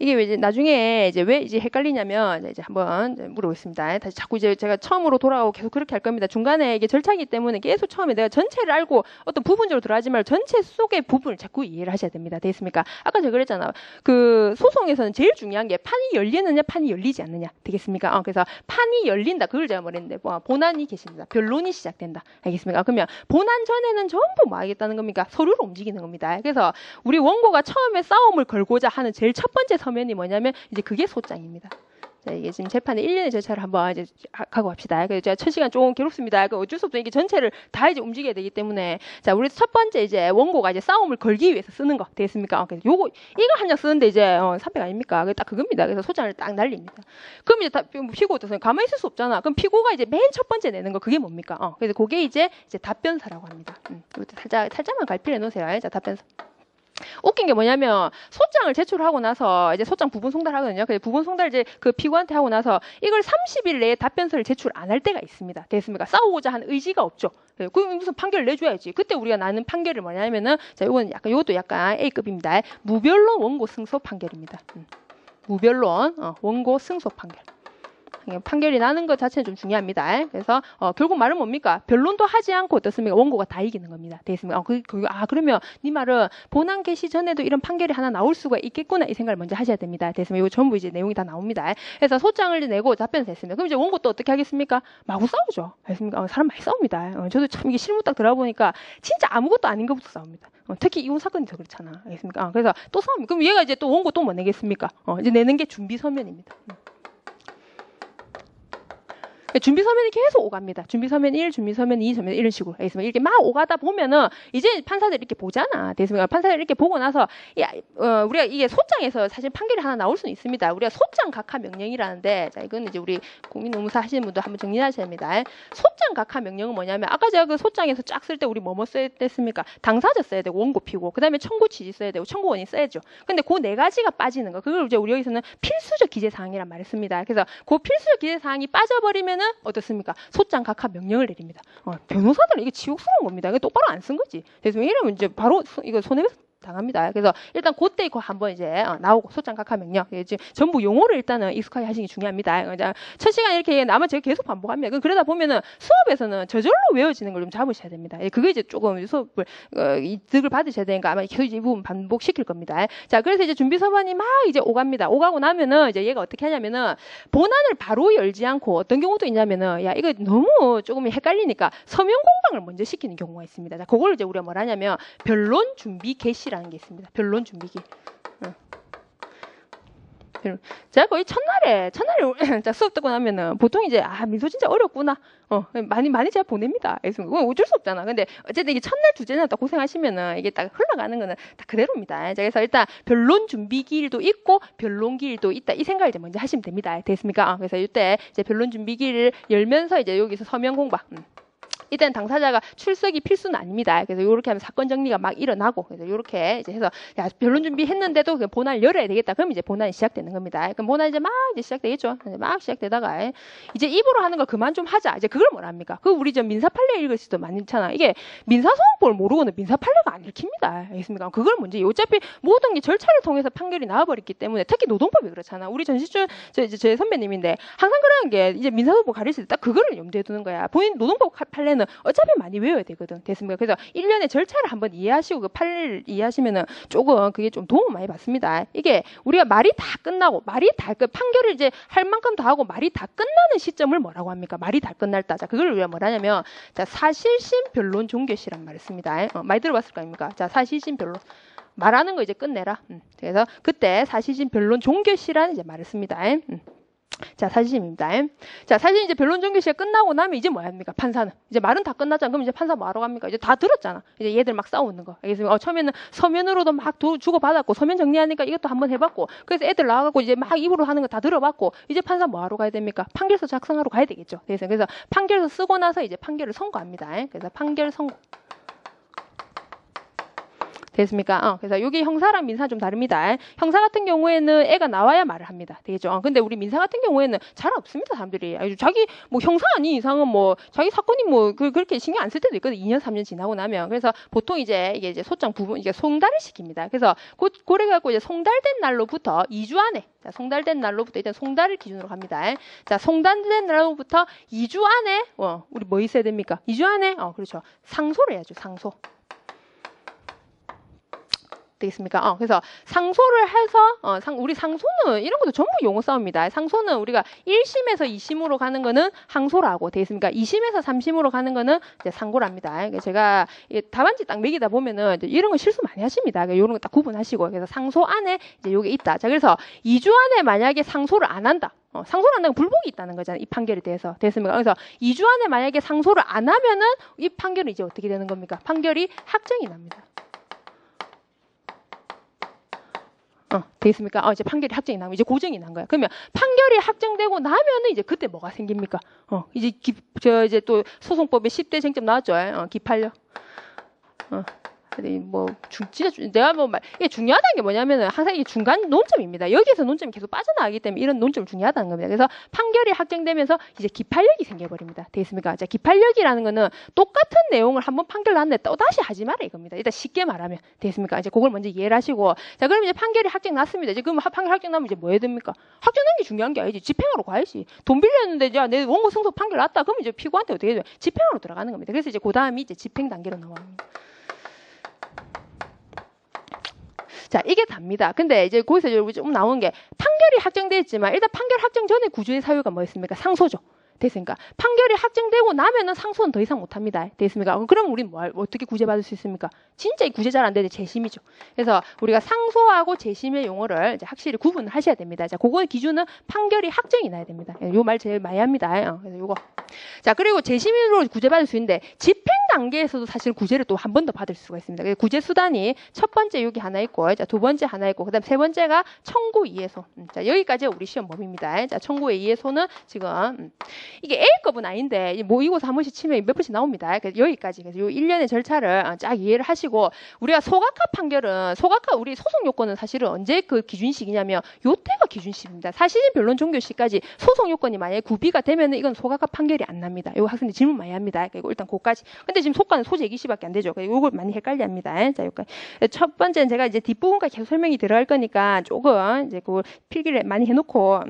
이게 왜 이제 나중에 이제 왜 이제 헷갈리냐면 이제 한번 물어보겠습니다. 다시 자꾸 이제 제가 처음으로 돌아가고 계속 그렇게 할 겁니다. 중간에 이게 절차이기 때문에 계속 처음에 내가 전체를 알고 어떤 부분적으로 들어가지 말고 전체 속의 부분을 자꾸 이해를 하셔야 됩니다. 되겠습니까? 아까 제가 그랬잖아. 그 소송에서는 제일 중요한 게 판이 열리느냐, 판이 열리지 않느냐. 되겠습니까? 그래서 판이 열린다. 그걸 제가 뭐랬는데 본안이 계십니다. 변론이 시작된다. 알겠습니까? 그러면 본안 전에는 전부 뭐 하겠다는 겁니까? 서류를 움직이는 겁니다. 그래서 우리 원고가 처음에 싸움을 걸고자 하는 제일 첫 번째 서면이 뭐냐면 이제 그게 소장입니다. 자, 이게 지금 재판의 1년의 절차를 한번 이제 가고 갑시다. 그래서 제가 첫 시간 조금 괴롭습니다. 그 어쩔 수 없죠. 이게 전체를 다 이제 움직여야 되기 때문에. 자, 우리 첫 번째 이제 원고가 이제 싸움을 걸기 위해서 쓰는 거 되겠습니까? 그래서 이거 한 장 쓰는데 이제 300 아닙니까? 딱 그겁니다. 그래서 소장을 딱 날립니다. 그럼 이제 피고 어떠세요? 가만히 있을 수 없잖아. 그럼 피고가 이제 맨 첫 번째 내는 거 그게 뭡니까? 그래서 그게 이제 답변서라고 합니다. 살짝만 갈필해 놓으세요. 자, 답변서. 웃긴 게 뭐냐면 소장을 제출하고 나서 이제 소장 부분 송달하거든요. 그래서 부분 송달 이제 그 피고한테 하고 나서 이걸 30일 내에 답변서를 제출 안 할 때가 있습니다. 됐습니까? 싸우고자 하는 의지가 없죠. 그 무슨 판결을 내줘야지. 그때 우리가 나는 판결을 뭐냐면은 자, 이거는 약간 요것도 약간 A급입니다. 무변론 원고 승소 판결입니다. 무변론 원고 승소 판결. 판결이 나는 것 자체는 좀 중요합니다. 그래서 결국 말은 뭡니까? 변론도 하지 않고 어떻습니까? 원고가 다 이기는 겁니다. 되겠습니까? 그러면 네 말은 본안 개시 전에도 이런 판결이 하나 나올 수가 있겠구나 이 생각을 먼저 하셔야 됩니다. 됐습니까? 이거 전부 이제 내용이 다 나옵니다. 그래서 소장을 내고 답변을 했습니다. 그럼 이제 원고 또 어떻게 하겠습니까? 마구 싸우죠. 알겠습니까? 사람 많이 싸웁니다. 저도 참 이게 실무 딱 들어보니까 진짜 아무것도 아닌 것부터 싸웁니다. 특히 이혼 사건이 더 그렇잖아. 알겠습니까? 그래서 또 싸웁니다. 그럼 얘가 이제 또 원고 또 뭐 내겠습니까? 이제 내는 게 준비 서면입니다. 준비 서면이 계속 오갑니다. 준비 서면 1, 준비 서면 2, 서면 이런 식으로. 알겠습니까? 이렇게 막 오가다 보면은 이제 판사들이 이렇게 보잖아. 됐습니까? 판사들이 이렇게 보고 나서 우리가 이게 소장에서 사실 판결이 하나 나올 수는 있습니다. 우리가 소장 각하 명령이라는데 자, 이건 이제 우리 국민노무사 하시는 분도 한번 정리하셔야 됩니다. 소장 각하 명령은 뭐냐면 아까 제가 그 소장에서 쫙 쓸 때 우리 뭐뭐 써야 됐습니까? 당사자 써야 되고 원고 피고 그다음에 청구 취지 써야 되고 청구 원인 써야죠. 근데 그 네 가지가 빠지는 거. 그걸 이제 우리 여기서는 필수적 기재 사항이란 말을 씁니다. 그래서 그 필수적 기재 사항이 빠져버리면은 어떻습니까? 소장 각하 명령을 내립니다. 변호사들은 이게 지옥스러운 겁니다. 이게 똑바로 안 쓴 거지. 그래서 이러면 이제 바로 이거 손해배상 당합니다. 그래서 일단 그때 이거 한번 이제 나오고 소장 각하 명령 이제 전부 용어를 일단은 익숙하게 하시는 게 중요합니다. 첫 시간 이렇게 나면 제가 계속 반복합니다. 그러다 보면은 수업에서는 저절로 외워지는 걸 좀 잡으셔야 됩니다. 그게 이제 조금 수업을 이득을 받으셔야 되니까 아마 계속 이 부분 반복시킬 겁니다. 자, 그래서 이제 준비 서면이 막 이제 오갑니다. 오가고 나면은 이제 얘가 어떻게 하냐면은 본안을 바로 열지 않고 어떤 경우도 있냐면은 야 이거 너무 조금 헷갈리니까 서면 공방을 먼저 시키는 경우가 있습니다. 자, 그걸 이제 우리가 뭐라냐면 변론 준비 개시라는 게 있습니다. 변론 준비기. 제가 거의 첫날에 수업 듣고 나면은 보통 이제 민소 진짜 어렵구나. 많이 제가 보냅니다. 그래서 그건 어쩔 수 없잖아. 근데 어쨌든 이게 첫날 두째날 딱 고생하시면은 이게 딱 흘러가는 거는 딱 그대로입니다. 그래서 일단 변론 준비기일도 있고 변론기일도 있다. 이 생각을 이제 먼저 하시면 됩니다. 됐습니까? 그래서 이때 이제 변론 준비기일을 열면서 이제 여기서 서면 공방. 이때는 당사자가 출석이 필수는 아닙니다. 그래서 이렇게 하면 사건 정리가 막 일어나고 그래서 이렇게 이제 해서 야, 변론 준비했는데도 그냥 본안을 열어야 되겠다. 그럼 이제 본안이 시작되는 겁니다. 그럼 본안 이제 막 이제 시작되겠죠. 막 시작되다가 이제 입으로 하는 거 그만 좀 하자. 이제 그걸 뭐랍니까? 그 우리 민사 판례 읽을 수도 많잖아. 이게 민사소송법을 모르고는 민사 판례가 안 읽힙니다. 알겠습니까? 그걸 문제. 어차피 모든 게 절차를 통해서 판결이 나와버렸기 때문에 특히 노동법이 그렇잖아. 우리 전시준 제 선배님인데 항상 그러는 게 이제 민사소송법 가르칠 때 딱 그거를 염두에 두는 거야. 본인 노동법 판례는 어차피 많이 외워야 되거든. 됐습니까? 그래서 1년의 절차를 한번 이해하시고 그 판례를 이해하시면은 조금 그게 좀 도움 많이 받습니다. 이게 우리가 말이 다 끝나고 판결을 이제 할 만큼 다 하고 말이 다 끝나는 시점을 뭐라고 합니까? 말이 다 끝날 때. 자, 그걸 우리가 뭐라냐면 자, 사실심 변론 종결시란 말을 씁니다. 많이 들어봤을 거 아닙니까? 자, 사실심 변론. 말하는 거 이제 끝내라. 그래서 그때 사실심 변론 종결시라는 이제 말을 씁니다. 자, 사실심입니다. 자, 사실 이제 변론 종결시가 끝나고 나면 이제 뭐 합니까? 판사는. 이제 말은 다 끝났잖아. 그럼 이제 판사 뭐 하러 갑니까? 이제 다 들었잖아. 이제 얘들 막 싸우는 거. 알겠습니까? 처음에는 서면으로도 막 주고받았고, 서면 정리하니까 이것도 한번 해봤고, 그래서 애들 나와갖고 이제 막 입으로 하는 거 다 들어봤고, 이제 판사 뭐 하러 가야 됩니까? 판결서 작성하러 가야 되겠죠. 그래서 판결서 쓰고 나서 이제 판결을 선고합니다. 그래서 판결 선고. 됐습니까? 그래서 여기 형사랑 민사 좀 다릅니다. 형사 같은 경우에는 애가 나와야 말을 합니다. 되겠죠? 근데 우리 민사 같은 경우에는 잘 없습니다, 사람들이. 자기 뭐 형사 아닌 이상은 뭐 자기 사건이 뭐 그렇게 신경 안 쓸 때도 있거든. 2년, 3년 지나고 나면. 그래서 보통 이게 이제 소장 부분 이게 송달을 시킵니다. 그래서 그래 갖고 이제 송달된 날로부터 2주 안에 자, 송달된 날로부터 일단 송달을 기준으로 합니다. 자, 송달된 날로부터 2주 안에 우리 뭐 있어야 됩니까? 2주 안에 그렇죠. 상소를 해야죠. 상소. 되겠습니까? 그래서 상소를 해서 우리 상소는 이런 것도 전부 용어 싸움입니다. 상소는 우리가 1심에서 2심으로 가는 거는 항소라고 되겠습니까? 2심에서 3심으로 가는 거는 이제 상고랍니다. 제가 답안지 딱 매기다 보면은 이런 거 실수 많이 하십니다. 이런 거 딱 구분하시고 그래서 상소 안에 이제 요게 있다. 자, 그래서 2주 안에 만약에 상소를 안 한다. 상소를 한다는 건 불복이 있다는 거잖아요. 이 판결에 대해서. 됐습니까? 그래서 2주 안에 만약에 상소를 안 하면은 이 판결은 이제 어떻게 되는 겁니까? 판결이 확정이 납니다. 되겠습니까? 이제 판결이 확정이 나면 이제 고정이 난 거야. 그러면 판결이 확정되고 나면은 이제 그때 뭐가 생깁니까? 이제 이제 또 소송법에 10대 쟁점 나왔죠. 기판력. 진짜 내가 이게 중요하다는 게 뭐냐면은 항상 이게 중간 논점입니다. 여기에서 논점이 계속 빠져나가기 때문에 이런 논점이 중요하다는 겁니다. 그래서 판결이 확정되면서 이제 기판력이 생겨버립니다. 되겠습니까? 자, 기판력이라는 거는 똑같은 내용을 한번 판결 났는데 또 다시 하지 마라 이겁니다. 일단 쉽게 말하면 되겠습니까? 이제 그걸 먼저 이해를 하시고, 자, 그럼 이제 판결이 확정 났습니다. 이제 그럼 판결 확정 나면 이제 뭐 해야 됩니까? 확정난 게 중요한 게 아니지. 집행하러 가야지. 돈 빌렸는데 야, 내 원고 승소 판결 났다. 그럼 이제 피고한테 어떻게 해야 돼? 집행하러 들어가는 겁니다. 그래서 이제 그 다음이 이제 집행 단계로 넘어갑니다. 자, 이게 답니다. 근데 이제 거기서 좀 나온 게 판결이 확정돼 있지만 일단 판결 확정 전에 구제의 사유가 뭐였습니까? 상소죠. 됐습니까? 판결이 확정되고 나면은 상소는 더 이상 못 합니다. 됐습니까? 그럼 우리는 어떻게 구제받을 수 있습니까? 진짜 이 구제 잘 안 되는데 재심이죠. 그래서 우리가 상소하고 재심의 용어를 이제 확실히 구분을 하셔야 됩니다. 자, 그거 기준은 판결이 확정이 나야 됩니다. 요 말 제일 많이 합니다. 그래서 요거. 자, 그리고 재심으로 구제받을 수 있는데 집행 단계에서도 사실 구제를 또 한 번 더 받을 수가 있습니다. 구제 수단이 첫 번째 여기 하나 있고, 자, 두 번째 하나 있고, 그다음 세 번째가 청구 이해소. 자, 여기까지가 우리 시험 범위입니다. 자, 청구 이해소는 지금 이게 A급은 아닌데 모의고사 한 번씩 치면 몇 번씩 나옵니다. 그래서 여기까지. 그래서 요 일련의 절차를 쫙 이해를 하시고, 우리가 소각화 판결은 우리 소송 요건은 사실은 언제 그 기준식이냐면 요때가 기준식입니다. 사실은 변론 종료 시까지 소송 요건이 만약에 구비가 되면은 이건 소각화 판결이 안 납니다. 이거 학생들 질문 많이 합니다. 그리고 일단 그까지. 근데 지금 소가는 소재 기시밖에 안 되죠. 그래서 이걸 많이 헷갈려합니다. 자, 여기까지. 첫 번째는 제가 이제 뒷부분까지 계속 설명이 들어갈 거니까 조금 이제 그 필기를 많이 해놓고.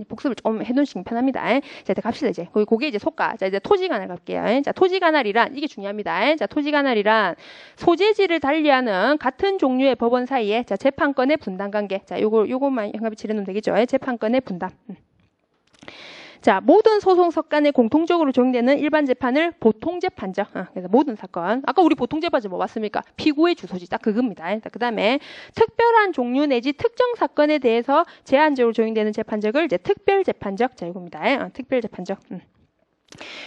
복습을 좀 해놓으시면 편합니다. 자, 일단 갑시다, 이제. 그게 이제 소가. 자, 이제 토지관할 갈게요. 자, 토지관할이란, 이게 중요합니다. 자, 토지관할이란 소재지를 달리하는 같은 종류의 법원 사이에, 자, 재판권의 분담 관계. 자, 요것만 한갑에 칠해놓으면 되겠죠. 재판권의 분담. 자, 모든 소송석 간에 공통적으로 적용되는 일반 재판을 보통재판적. 그래서 모든 사건. 아까 우리 보통재판적 뭐 봤습니까? 피고의 주소지. 딱 그겁니다. 그 다음에 특별한 종류 내지 특정 사건에 대해서 제한적으로 적용되는 재판적을 이제 특별재판적. 자, 이겁니다. 특별재판적.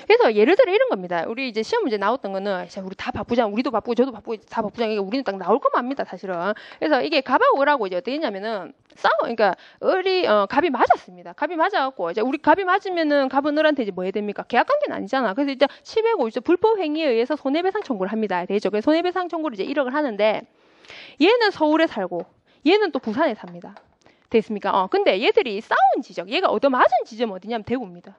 그래서 예를 들어 이런 겁니다. 우리 이제 시험 문제 나왔던 거는 우리 다 바쁘잖아. 우리도 바쁘고 저도 바쁘고 다 바쁘잖아. 우리는 딱 나올 것만 합니다, 사실은. 그래서 이게 갑하고 을하고 이제 어떻게 했냐면은 그러니까 을이 갑이 맞았습니다. 갑이 맞아갖고 이제 우리 갑이 맞으면은 갑은 을한테 이제 뭐 해야 됩니까? 계약 관계는 아니잖아. 그래서 일단 750조 불법 행위에 의해서 손해배상 청구를 합니다. 되죠? 그래서 손해배상 청구를 이제 1억을 하는데 얘는 서울에 살고 얘는 또 부산에 삽니다. 됐습니까? 근데 얘들이 싸운 지점, 얘가 얻어맞은 지점 어디냐면 대구입니다.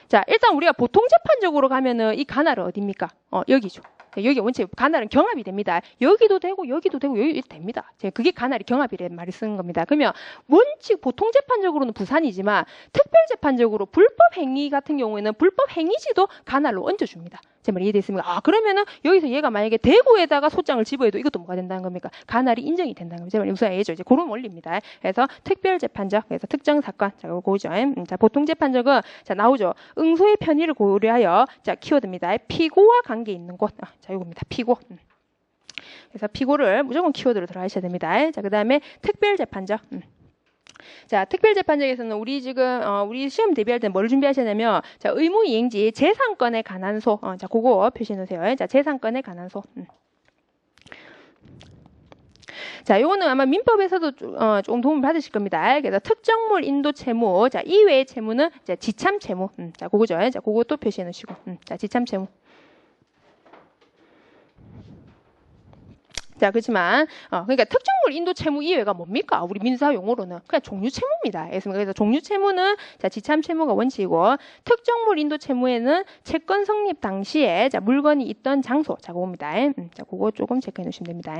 자, 일단 우리가 보통재판적으로 가면은 이 관할은 어디입니까? 여기죠. 여기 원체 관할은 경합이 됩니다. 여기도 되고 여기도 됩니다. 그게 관할이 경합이라는 말을 쓰는 겁니다. 그러면 원칙 보통재판적으로는 부산이지만 특별재판적으로 불법행위 같은 경우에는 불법행위지도 관할로 얹어줍니다. 제 말 이해됐습니까? 그러면은 여기서 얘가 만약에 대구에다가 소장을 집어해도 이것도 뭐가 된다는 겁니까? 관할이 인정이 된다는 겁니다. 제 말 무슨 얘기죠? 이제 그런 원리입니다. 그래서 특별재판적, 그래서 특정 사건, 자, 그거죠. 자, 보통재판적은 자 나오죠. 응소의 편의를 고려하여 자 키워드입니다. 피고와 관계 있는 곳, 자 이겁니다. 피고. 그래서 피고를 무조건 키워드로 들어가셔야 됩니다. 자, 그다음에 특별재판적. 자, 특별재판적에서는 우리 지금 우리 시험 대비할 때 뭘 준비하셔야 되냐면 자, 의무이행지 재산권에 관한 소. 자, 그거 표시해 놓으세요. 자, 재산권에 관한 소. 자, 요거는 아마 민법에서도 좀 도움을 받으실 겁니다. 그래서 특정물 인도 채무. 자, 이외의 채무는 이제 지참 채무. 자, 그거죠. 자, 그것도 표시해 놓으시고. 자, 지참 채무. 자, 그렇지만 그러니까 특정물 인도 채무 이외가 뭡니까? 우리 민사 용어로는 그냥 종류 채무입니다. 그래서 종류 채무는 자, 지참 채무가 원칙이고 특정물 인도 채무에는 채권 성립 당시에 자, 물건이 있던 장소. 자, 그겁니다. 자, 그거 조금 체크해 놓으시면 됩니다.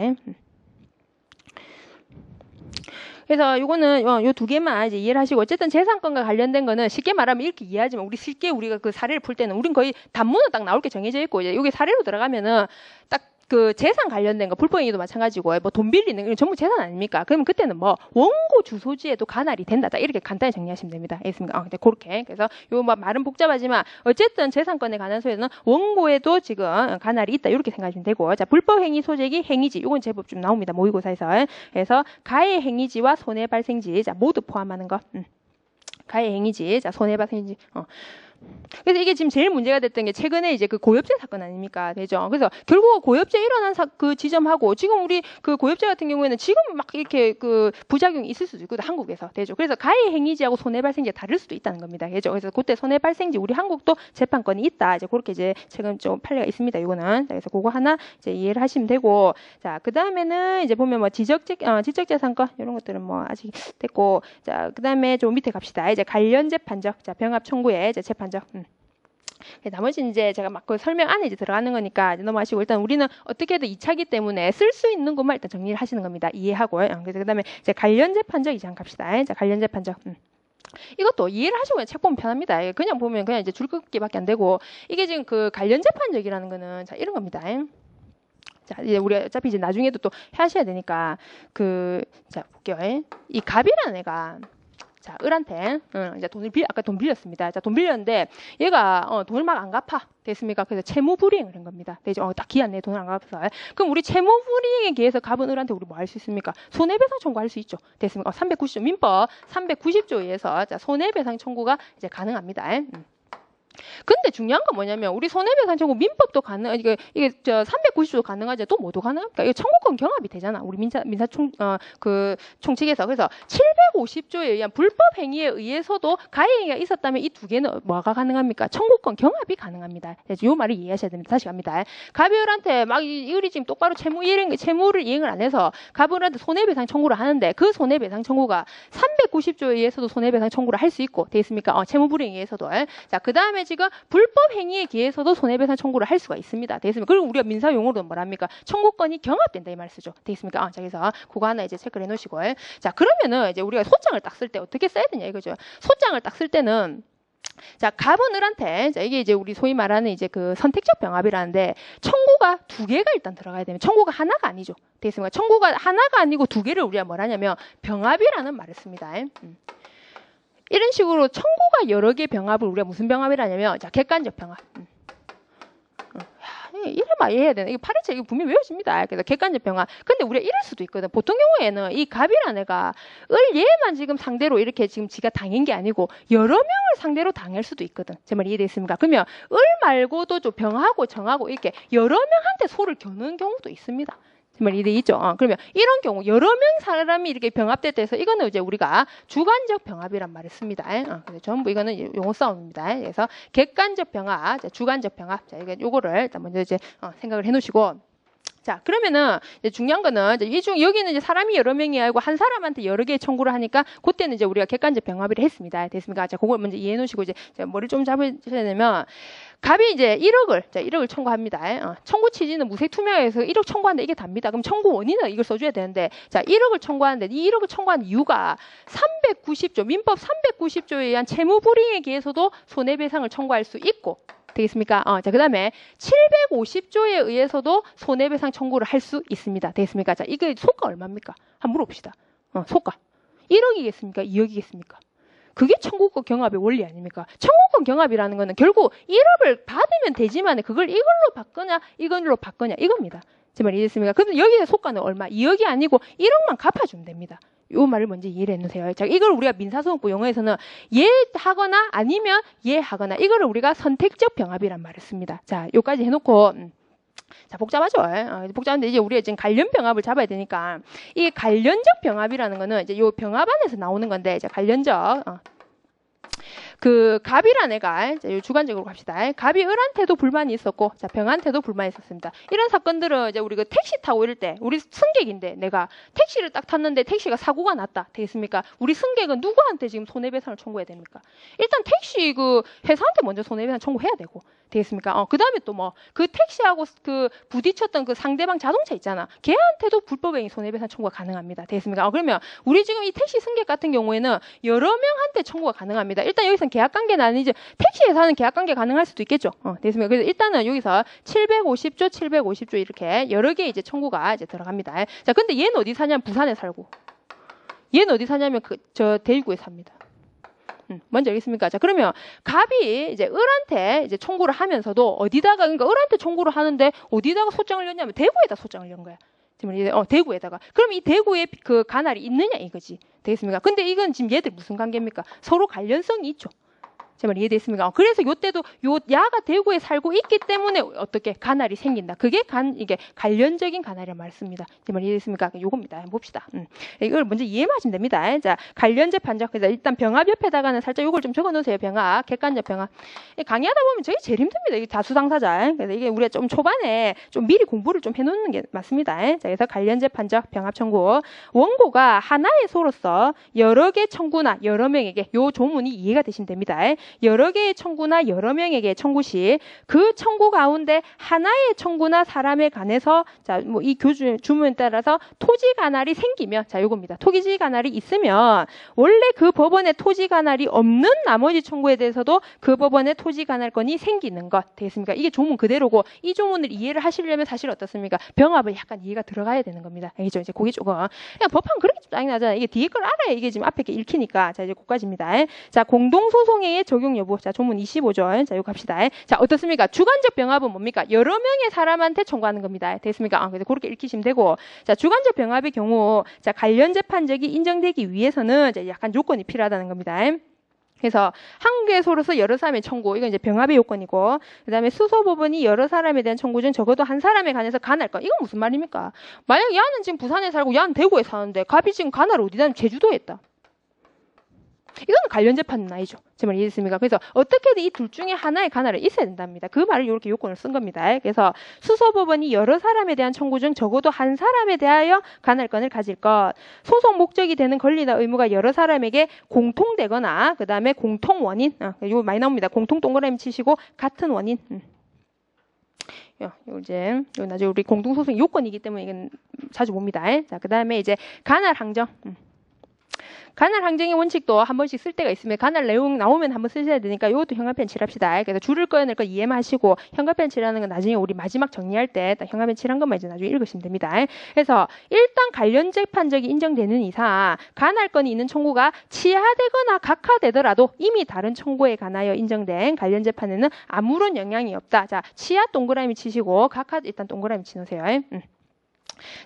그래서 요거는 요 두 개만 이제 이해를 하시고 어쨌든 재산권과 관련된 거는 쉽게 말하면 이렇게 이해하지만 쉽게 우리가 그 사례를 풀 때는 우린 거의 단문은 딱 나올 게 정해져 있고 이제 여기 사례로 들어가면은 딱 그 재산 관련된 거 불법행위도 마찬가지고 뭐 돈 빌리는 건 전부 재산 아닙니까? 그러면 그때는 뭐 원고 주소지에도 관할이 된다. 이렇게 간단히 정리하시면 됩니다. 알겠습니까? 근데 그렇게 그래서 요 말은 복잡하지만 어쨌든 재산권에 관한 소에는 원고에도 지금 관할이 있다. 이렇게 생각하시면 되고 자 불법행위 소재기 행위지 요건 제법 좀 나옵니다. 모의고사에서 그래서 가해 행위지와 손해 발생지 자 모두 포함하는 거. 가해 행위지. 자, 손해배상인지. 그래서 이게 지금 제일 문제가 됐던 게 최근에 이제 그 고엽제 사건 아닙니까? 되죠. 그래서 결국 고엽제 일어난 그 지점하고 지금 우리 그 고엽제 같은 경우에는 지금 막 이렇게 그 부작용이 있을 수도 있거든, 한국에서. 되죠. 그래서 가해 행위지하고 손해발생지가 다를 수도 있다는 겁니다. 되죠. 그래서 그때 손해발생지 우리 한국도 재판권이 있다. 이제 그렇게 이제 최근 좀 판례가 있습니다. 이거는. 그래서 그거 하나 이제 이해를 하시면 되고. 자, 그 다음에는 이제 보면 뭐 지적재산권 이런 것들은 뭐 아직 됐고. 자, 그 다음에 좀 밑에 갑시다. 이제 관련 재판적. 자, 병합 청구에 이제 재판적. 나머지는 이제 제가 막 그 설명 안에 이제 들어가는 거니까 이제 넘어가시고 일단 우리는 어떻게든 2차기 때문에 쓸 수 있는 것만 일단 정리를 하시는 겁니다. 이해하고. 그래서 그다음에 이제 관련 재판적 이제 한번 갑시다. 자, 관련 재판적. 이것도 이해를 하시고 그냥 책 보면 편합니다. 그냥 보면 그냥 이제 줄긋기밖에 안 되고 이게 지금 그 관련 재판적이라는 거는 자, 이런 겁니다. 자, 이제 우리 어차피 이제 나중에도 또 하셔야 되니까 자, 볼게요. 이 갑이라는 애가 자, 을한테 이제 아까 돈 빌렸습니다. 자, 돈 빌렸는데 얘가 돈을 막 안 갚아. 됐습니까? 그래서 채무 불이행을 한 겁니다. 되죠? 딱 기한 내에 돈을 안 갚아서. 그럼 우리 채무 불이행에 기해서 갑은 을한테 우리 뭐 할 수 있습니까? 손해배상 청구할 수 있죠. 됐습니까? 390조 민법 390조에 의해서 자, 손해배상 청구가 이제 가능합니다. 근데 중요한 건 뭐냐면 우리 손해배상 청구 민법도 이게 저 390조 가능하지 또 뭐도 가능합니까? 이게 청구권 경합이 되잖아. 우리 그 총칙에서. 그래서 750조에 의한 불법 행위에 의해서도 가해 행위가 있었다면 이 두 개는 뭐가 가능합니까? 청구권 경합이 가능합니다. 이 말을 이해하셔야 됩니다. 다시 갑니다. 갑을한테 막 이을이 지금 똑바로 채무를 이행을 안 해서 갑을한테 손해배상 청구를 하는데 그 손해배상 청구가 390조에 의해서도 손해배상 청구를 할 수 있고 돼 있습니까? 채무 불이행에 의해서도. 자, 그다음에 지금 불법 행위에 기해서도 손해배상 청구를 할 수가 있습니다. 되겠습니까? 그리고 우리가 민사 용어로는 뭐랍니까? 청구권이 경합된다 이 말 쓰죠. 되겠습니까? 자, 그래서 그거 하나 이제 체크를 해놓으시고. 자, 그러면은 이제 우리가 소장을 딱 쓸 때 어떻게 써야 되냐 이거죠. 소장을 딱 쓸 때는 자, 갑은 을한테 자, 이게 이제 우리 소위 말하는 이제 그 선택적 병합이라는데 청구가 두 개가 일단 들어가야 되면 청구가 하나가 아니죠. 되겠습니까? 청구가 하나가 아니고 두 개를 우리가 뭐라냐면 병합이라는 말을 씁니다. 이런 식으로 청구가 여러 개 병합을 우리가 무슨 병합이라냐면 자, 객관적 병합. 이름 아예 해야 되나? 이거 8일째 이거 분명히 외워집니다. 그래서 객관적 병합. 근데 우리가 이럴 수도 있거든. 보통 경우에는 이 갑이라는 애가 얘만 지금 상대로 이렇게 지금 지가 당한 게 아니고 여러 명을 상대로 당할 수도 있거든. 제 말 이해됐습니까? 그러면 말고도 좀 병하고 정하고 이렇게 여러 명한테 소를 겨누는 경우도 있습니다. 정말 이래 있죠. 그러면 이런 경우 여러 명 사람이 이렇게 병합됐다 해서 이거는 이제 우리가 주관적 병합이란 말을 씁니다. 그래서 전부 이거는 용어 싸움입니다. 그래서 객관적 병합, 주관적 병합. 자, 요거를 일단 먼저 이제 생각을 해놓으시고. 자, 그러면은 이제 중요한 거는 이제 여기는 이제 사람이 여러 명이 아니고 한 사람한테 여러 개의 청구를 하니까 그때는 이제 우리가 객관적 병합이라 했습니다. 됐습니까? 자, 그걸 먼저 이해해 놓으시고 이제 머리 좀 잡으셔야 되면 갑이 이제 1억을 청구합니다. 청구 취지는 무색 투명해서 1억 청구하는데 이게 답니다. 그럼 청구 원인은 이걸 써줘야 되는데 자, 1억을 청구하는데 이 1억을 청구한 이유가 390조 민법 390조에 의한 채무 불이행에 기해서도 손해배상을 청구할 수 있고 되겠습니까? 자, 그 다음에 750조에 의해서도 손해배상 청구를 할 수 있습니다. 되겠습니까? 자, 이게 소가 얼마입니까? 한번 물어봅시다. 소가 1억이겠습니까? 2억이겠습니까? 그게 청구권 경합의 원리 아닙니까? 청구권 경합이라는 거는 결국 1억을 받으면 되지만 그걸 이걸로 바꾸냐 이걸로 바꾸냐 이겁니다. 제 말 이해됐습니까? 그럼 여기서 소가는 얼마? 2억이 아니고 1억만 갚아주면 됩니다. 요 말을 먼저 이해를 해놓으세요. 자, 이걸 우리가 민사소송법 용어에서는 예하거나 아니면 예하거나 이거를 우리가 선택적 병합이란 말을 씁니다. 자, 요까지 해놓고 자, 복잡하죠. 복잡한데 이제 우리가 지금 관련 병합을 잡아야 되니까 이 관련적 병합이라는 거는 이제 요 병합 안에서 나오는 건데 이제 관련적 그 갑이라는 애가 자, 주관적으로 갑시다. 갑이 을한테도 불만이 있었고 자, 병한테도 불만이 있었습니다. 이런 사건들은 이제 우리 그 택시 타고 이럴 때 우리 승객인데 내가 택시를 딱 탔는데 택시가 사고가 났다. 되겠습니까? 우리 승객은 누구한테 지금 손해배상을 청구해야 됩니까? 일단 택시 그 회사한테 먼저 손해배상 청구해야 되고 되겠습니까? 그 다음에 또 뭐 그 택시하고 그 부딪혔던 그 상대방 자동차 있잖아. 걔한테도 불법행위 손해배상 청구가 가능합니다. 되겠습니까? 그러면 우리 지금 이 택시 승객 같은 경우에는 여러 명한테 청구가 가능합니다. 일단 여기서는 계약관계는 아니죠. 택시 회사는 계약관계 가능할 수도 있겠죠. 되겠습니까? 그래서 일단은 여기서 750조 이렇게 여러 개 이제 청구가 이제 들어갑니다. 자, 근데 얘는 어디 사냐면 부산에 살고 얘는 어디 사냐면 저 대구에 삽니다. 뭔지 알겠습니까? 자, 그러면 갑이 이제 을한테 이제 청구를 하면서도 어디다가 그러니까 을한테 청구를 하는데 어디다가 소장을 냈냐면 대구에다 소장을 낸 거야. 대구에다가. 그럼 이 대구에 그 관할이 있느냐 이거지. 되겠습니까? 근데 이건 지금 얘들 무슨 관계입니까? 서로 관련성이 있죠. 제 말 이해됐습니까? 그래서 요때도 요 야가 대구에 살고 있기 때문에 어떻게 관할이 생긴다. 그게 이게 관련적인 관할이란 말씀입니다. 제 말 이해됐습니까? 요겁니다. 한번 봅시다. 이걸 먼저 이해만 하시면 됩니다. 자, 관련제 판적. 그래서 일단 병합 옆에다가는 살짝 요걸 좀 적어 놓으세요. 병합, 객관적 병합. 강의하다 보면 저게 제일 힘듭니다. 이게 다수당사자. 그래서 이게 우리가 좀 초반에 좀 미리 공부를 좀 해놓는 게 맞습니다. 자, 그래서 관련제 판적, 병합 청구. 원고가 하나의 소로서 여러 개 청구나 여러 명에게 요 조문이 이해가 되시면 됩니다. 여러 개의 청구나 여러 명에게 청구 시 그 청구 가운데 하나의 청구나 사람에 관해서 자, 뭐 이 주문에 따라서 토지 관할이 생기면 자, 요겁니다. 토지 관할이 있으면 원래 그 법원에 토지 관할이 없는 나머지 청구에 대해서도 그 법원에 토지 관할권이 생기는 것 되겠습니까? 이게 조문 그대로고 이 조문을 이해를 하시려면 사실 어떻습니까? 병합을 약간 이해가 들어가야 되는 겁니다. 알겠죠? 이제 그게 조금 그냥 법하면 그렇게 좀 당연하잖아요. 이게 뒤에 걸 알아야 이게 지금 앞에 게 읽히니까 자, 이제 거기까지입니다. 자, 공동소송의 적용 여부. 자, 조문 25조. 자, 이거 갑시다. 자, 어떻습니까? 주관적 병합은 뭡니까? 여러 명의 사람한테 청구하는 겁니다. 됐습니까? 그래서 그렇게 읽히시면 되고. 자, 주관적 병합의 경우, 자, 관련 재판적이 인정되기 위해서는 이제 약간 요건이 필요하다는 겁니다. 그래서 한 개소로서 여러 사람의 청구, 이건 이제 병합의 요건이고, 그 다음에 수소법원이 여러 사람에 대한 청구 중 적어도 한 사람에 관해서 관할권. 이건 무슨 말입니까? 만약 야는 지금 부산에 살고 야는 대구에 사는데 갑이 지금 관할을 어디다? 제주도에 있다. 이건 관련 재판은 아니죠. 제 말 이해됐습니까? 그래서 어떻게든 이 둘 중에 하나의 관할이 있어야 된답니다. 그 말을 이렇게 요건을 쓴 겁니다. 그래서 수소법원이 여러 사람에 대한 청구 중 적어도 한 사람에 대하여 관할권을 가질 것. 소송 목적이 되는 권리나 의무가 여러 사람에게 공통되거나 그 다음에 공통 원인. 이거 많이 나옵니다. 공통 동그라미 치시고 같은 원인. 요 이제 요 나중에 우리 공동소송 요건이기 때문에 이건 자주 봅니다. 자, 그 다음에 이제 관할 항정. 관할 항정의 원칙도 한 번씩 쓸 때가 있으면 관할 내용 나오면 한번 쓰셔야 되니까 이것도 현관펜 칠합시다. 그래서 줄을 꺼야 될 거 이해만 하시고 현관펜 칠하는 건 나중에 우리 마지막 정리할 때 현관펜 칠한 것만 이제 나중에 읽으시면 됩니다. 그래서 일단 관련 재판적이 인정되는 이상 관할권이 있는 청구가 치하되거나 각하되더라도 이미 다른 청구에 관하여 인정된 관련 재판에는 아무런 영향이 없다. 자, 치하 동그라미 치시고 각하 일단 동그라미 치놓으세요.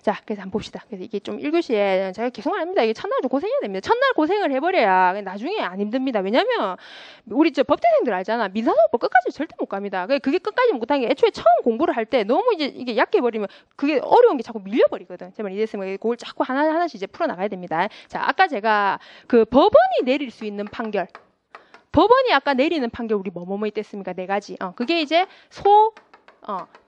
자, 그래서 한번 봅시다. 그래서 이게 좀 1교시에 제가 계속 말합니다. 이게 첫날 좀 고생해야 됩니다. 첫날 고생을 해버려야 나중에 안 힘듭니다. 왜냐면 우리 저 법대생들 알잖아. 민사소법 끝까지 절대 못 갑니다. 그게 끝까지 못한 게 애초에 처음 공부를 할 때 너무 이제 이게 약해버리면 그게 어려운 게 자꾸 밀려버리거든. 제발 이랬으면 그걸 자꾸 하나하나씩 이제 풀어나가야 됩니다. 자, 아까 제가 그 법원이 내릴 수 있는 판결. 법원이 아까 내리는 판결 우리 뭐뭐 있댔습니까? 4가지. 그게 이제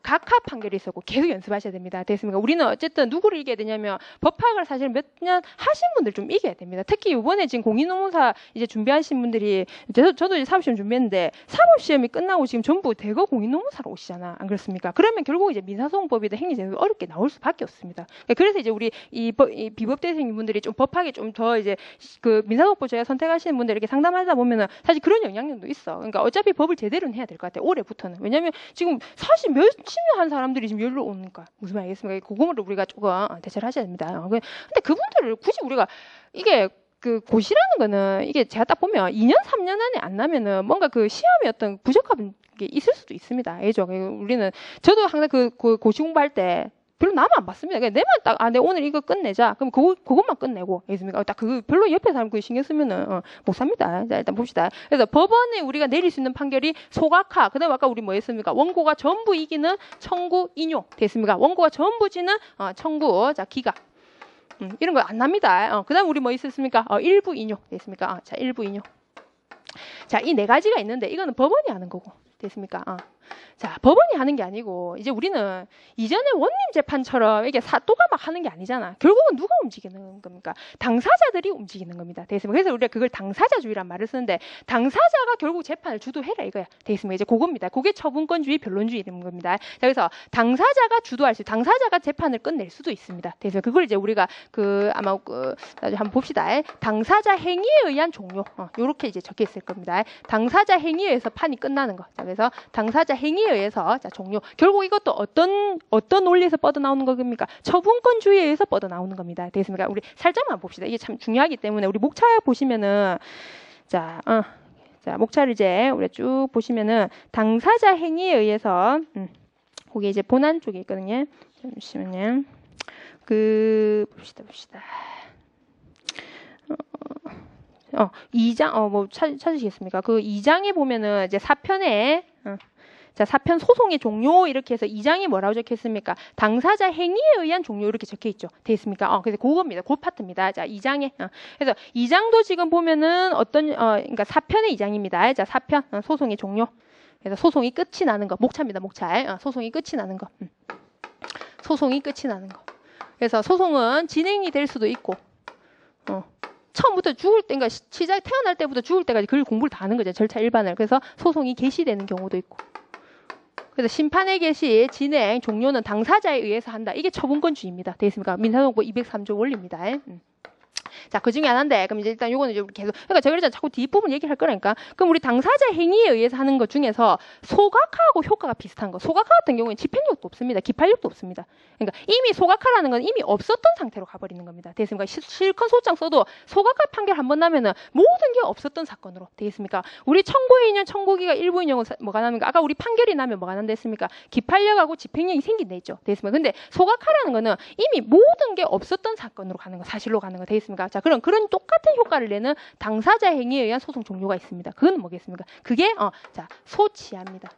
각하 판결이 있었고 계속 연습하셔야 됩니다. 됐습니까? 우리는 어쨌든 누구를 이겨야 되냐면 법학을 사실 몇 년 하신 분들 좀 이겨야 됩니다. 특히 이번에 지금 공인노무사 이제 준비하신 분들이 저도 이제 사법시험 준비했는데 사법시험이 끝나고 지금 전부 대거 공인노무사로 오시잖아. 안 그렇습니까? 그러면 결국 이제 민사소송법이든 행위제도 어렵게 나올 수밖에 없습니다. 그래서 이제 우리 이 비법대생님 분들이 좀 법학에 좀 더 이제 그 민사소송법 제가 선택하시는 분들 이렇게 상담하다 보면은 사실 그런 영향력도 있어. 그러니까 어차피 법을 제대로는 해야 될 것 같아. 올해부터는. 왜냐면 지금 사실 몇 한 사람들이 지금 열로 오니까 무슨 말이겠습니까? 그거를 우리가 조금 대처를 하셔야 됩니다. 근데 그분들을 굳이 우리가 이게 그 고시라는 거는 이게 제가 딱 보면 2년 3년 안에 안 나면은 뭔가 그 시험에 어떤 부적합한 게 있을 수도 있습니다. 알죠? 우리는 저도 항상 그 고시 공부할 때 별로 남은 안 봤습니다. 그냥 내만 딱, 내가 오늘 이거 끝내자. 그럼 그것만 끝내고, 알겠습니까? 딱 별로 옆에 사람 그 신경 쓰면은, 못 삽니다. 자, 일단 봅시다. 그래서 법원에 우리가 내릴 수 있는 판결이 소각하. 그 다음에 아까 우리 뭐 했습니까? 원고가 전부 이기는 청구 인용. 됐습니까? 원고가 전부 지는, 청구. 자, 기각. 이런 거 안 납니다. 그 다음 우리 뭐 있었습니까? 일부 인용. 됐습니까? 자, 일부 인용. 자, 이 4가지가 있는데, 이거는 법원이 하는 거고. 됐습니까? 자, 법원이 하는 게 아니고 이제 우리는 이전에 원님 재판처럼 이게 사또가 막 하는 게 아니잖아. 결국은 누가 움직이는 겁니까? 당사자들이 움직이는 겁니다. 되겠습니까? 그래서 우리가 그걸 당사자주의란 말을 쓰는데 당사자가 결국 재판을 주도해라 이거야. 되겠습니까? 이제 그겁니다. 그게 처분권주의, 변론주의 이런 겁니다. 자, 그래서 당사자가 주도할 수, 당사자가 재판을 끝낼 수도 있습니다. 그래서 그걸 이제 우리가 아마 나중에 한번 봅시다. 당사자 행위에 의한 종료. 요렇게 이제 적혀 있을 겁니다. 당사자 행위에 의해서 판이 끝나는 거. 자, 그래서 당사자 행위에 의해서 자, 종료. 결국 이것도 어떤 논리에서 뻗어나오는 겁니까? 처분권주의에 의해서 뻗어나오는 겁니다. 되겠습니까? 우리 살짝만 봅시다. 이게 참 중요하기 때문에 우리 목차 보시면은 자, 목차를 이제 우리 쭉 보시면은 당사자 행위에 의해서 거기 이제 본안 쪽에 있거든요. 잠시만요. 봅시다. 2장, 뭐, 찾으시겠습니까? 그 2장에 보면은 이제 4편에, 자, 4편 소송의 종료 이렇게 해서 2장이 뭐라고 적혀 있습니까? 당사자 행위에 의한 종료 이렇게 적혀 있죠. 돼 있습니까? 그래서 그겁니다. 그 파트입니다. 자, 2장에. 그래서 2장도 지금 보면은 그러니까 4편의 2장입니다. 자, 4편 소송의 종료. 그래서 소송이 끝이 나는 거. 목차입니다. 목차. 소송이 끝이 나는 거. 소송이 끝이 나는 거. 그래서 소송은 진행이 될 수도 있고, 처음부터 죽을 때, 그러니까 시작 태어날 때부터 죽을 때까지 그 공부를 다 하는 거죠. 절차 일반을. 그래서 소송이 개시되는 경우도 있고. 그래서 심판의 개시, 진행, 종료는 당사자에 의해서 한다. 이게 처분권주의입니다. 되겠습니까? 민사소송법 203조 원리입니다. 자, 그 중에 하나인데, 그럼 이제 일단 요거는 이제 계속, 그러니까 제가 그랬잖아. 자꾸 뒷부분 얘기할 거라니까. 그럼 우리 당사자 행위에 의해서 하는 것 중에서 소각하고 효과가 비슷한 거. 소각화 같은 경우에는 집행력도 없습니다. 기판력도 없습니다. 그러니까 이미 소각화라는 건 이미 없었던 상태로 가버리는 겁니다. 되겠습니까? 실컷 소장 써도 소각화 판결 한 번 나면은 모든 게 없었던 사건으로 되겠습니까? 우리 청구의 인용, 청구기가 일부 인용은 뭐가 나는가? 아까 우리 판결이 나면 뭐가 난다 했습니까? 기판력하고 집행력이 생긴다 했죠. 되겠습니까? 근데 소각화라는 거는 이미 모든 게 없었던 사건으로 가는 거, 사실로 가는 거 되겠습니까? 자, 그런 똑같은 효과를 내는 당사자 행위에 의한 소송 종료가 있습니다. 그건 뭐겠습니까? 그게 자, 소치하입니다.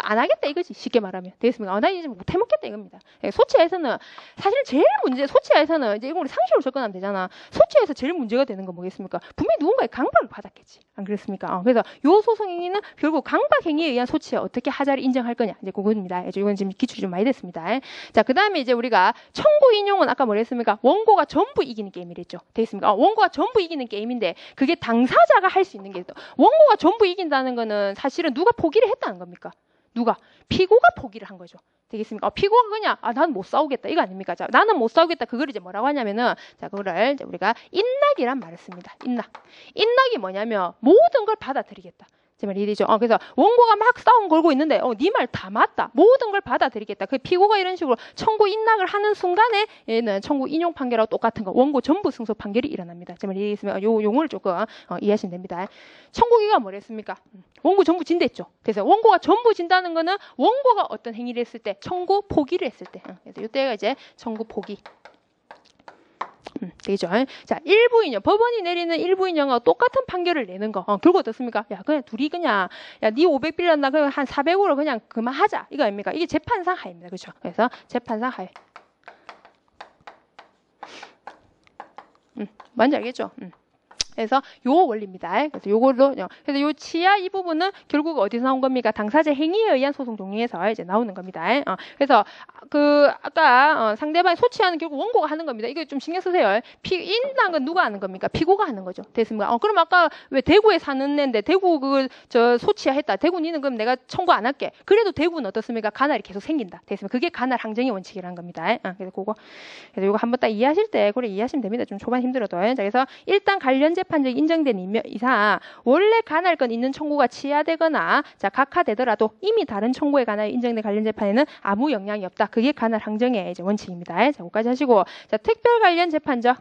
안 하겠다 이거지. 쉽게 말하면. 되겠습니까? 나 이제 못 해먹겠다 이겁니다. 소치하에서는 사실 제일 소치하에서는 이제 이거 우리 상식으로 접근하면 되잖아. 소치하에서 제일 문제가 되는 건 뭐겠습니까? 분명히 누군가의 강박을 받았겠지. 안 그렇습니까? 그래서 요 소송행위는 결국 강박 행위에 의한 소치에 어떻게 하자를 인정할 거냐. 이제 그겁니다. 이건 지금 기출이 좀 많이 됐습니다. 자, 그 다음에 이제 우리가 청구 인용은 아까 뭐랬습니까? 원고가 전부 이기는 게임이랬죠. 되겠습니까? 원고가 전부 이기는 게임인데 그게 당사자가 할 수 있는 게 원고가 전부 이긴다는 거는 사실은 누가 포기를 했다는 겁니까? 누가? 피고가 포기를 한 거죠. 되겠습니까? 피고가 그냥 난 못 싸우겠다 이거 아닙니까? 자, 나는 못 싸우겠다 그걸 이제 뭐라고 하냐면은 자, 그거를 이제 우리가 인낙이란 말을 씁니다. 인낙이 뭐냐면 모든 걸 받아들이겠다. 제 말 이해되죠? 그래서 원고가 막 싸움 걸고 있는데 네 말 다 맞다. 모든 걸 받아들이겠다. 그 피고가 이런 식으로 청구 인낙을 하는 순간에 얘는 청구 인용 판결하고 똑같은 거 원고 전부 승소 판결이 일어납니다. 제 말 이해되시면 요 용어를 조금 이해하시면 됩니다. 청구기가 뭐랬습니까? 원고 전부 진댔죠. 그래서 원고가 전부 진다는 거는 원고가 어떤 행위를 했을 때 청구 포기를 했을 때 그래서 이때가 이제 청구 포기. 되겠죠. 자, 일부 인용. 법원이 내리는 일부 인용하고 똑같은 판결을 내는 거. 결국 어떻습니까? 야, 그냥 둘이 그냥, 야, 니 500 빌렸나? 그냥 한 400으로 그냥 그만하자. 이거 아닙니까? 이게 재판상 하입니다. 그렇죠? 그래서 재판상 하에. 뭔지 알겠죠? 그래서 요 원리입니다. 그래서 요걸로 그래서 요 치아 이 부분은 결국 어디서 나온 겁니까? 당사자 행위에 의한 소송 종류에서 이제 나오는 겁니다. 그래서 그 아까 상대방이 소치하는 결국 원고가 하는 겁니다. 이거 좀 신경 쓰세요. 인난 건 누가 하는 겁니까? 피고가 하는 거죠. 됐습니까? 그럼 아까 왜 대구에 사는 애인데 대구 저 소치했다. 대구 니는 그럼 내가 청구 안 할게. 그래도 대구는 어떻습니까? 가날이 계속 생긴다. 됐습니까? 그게 가날 항정의 원칙이라는 겁니다. 그래서 그래서 요거 한번 딱 이해하실 때 그래 이해하시면 됩니다. 좀 초반 힘들어도. 자, 그래서 일단 관련 재판적이 인정된 이상 원래 간할건 있는 청구가 치하되거나 자 각하되더라도 이미 다른 청구에 관하여 인정된 관련 재판에는 아무 영향이 없다. 그게 간할 항정의 이제 원칙입니다. 자, 여기까지 하시고 자 특별 관련 재판적.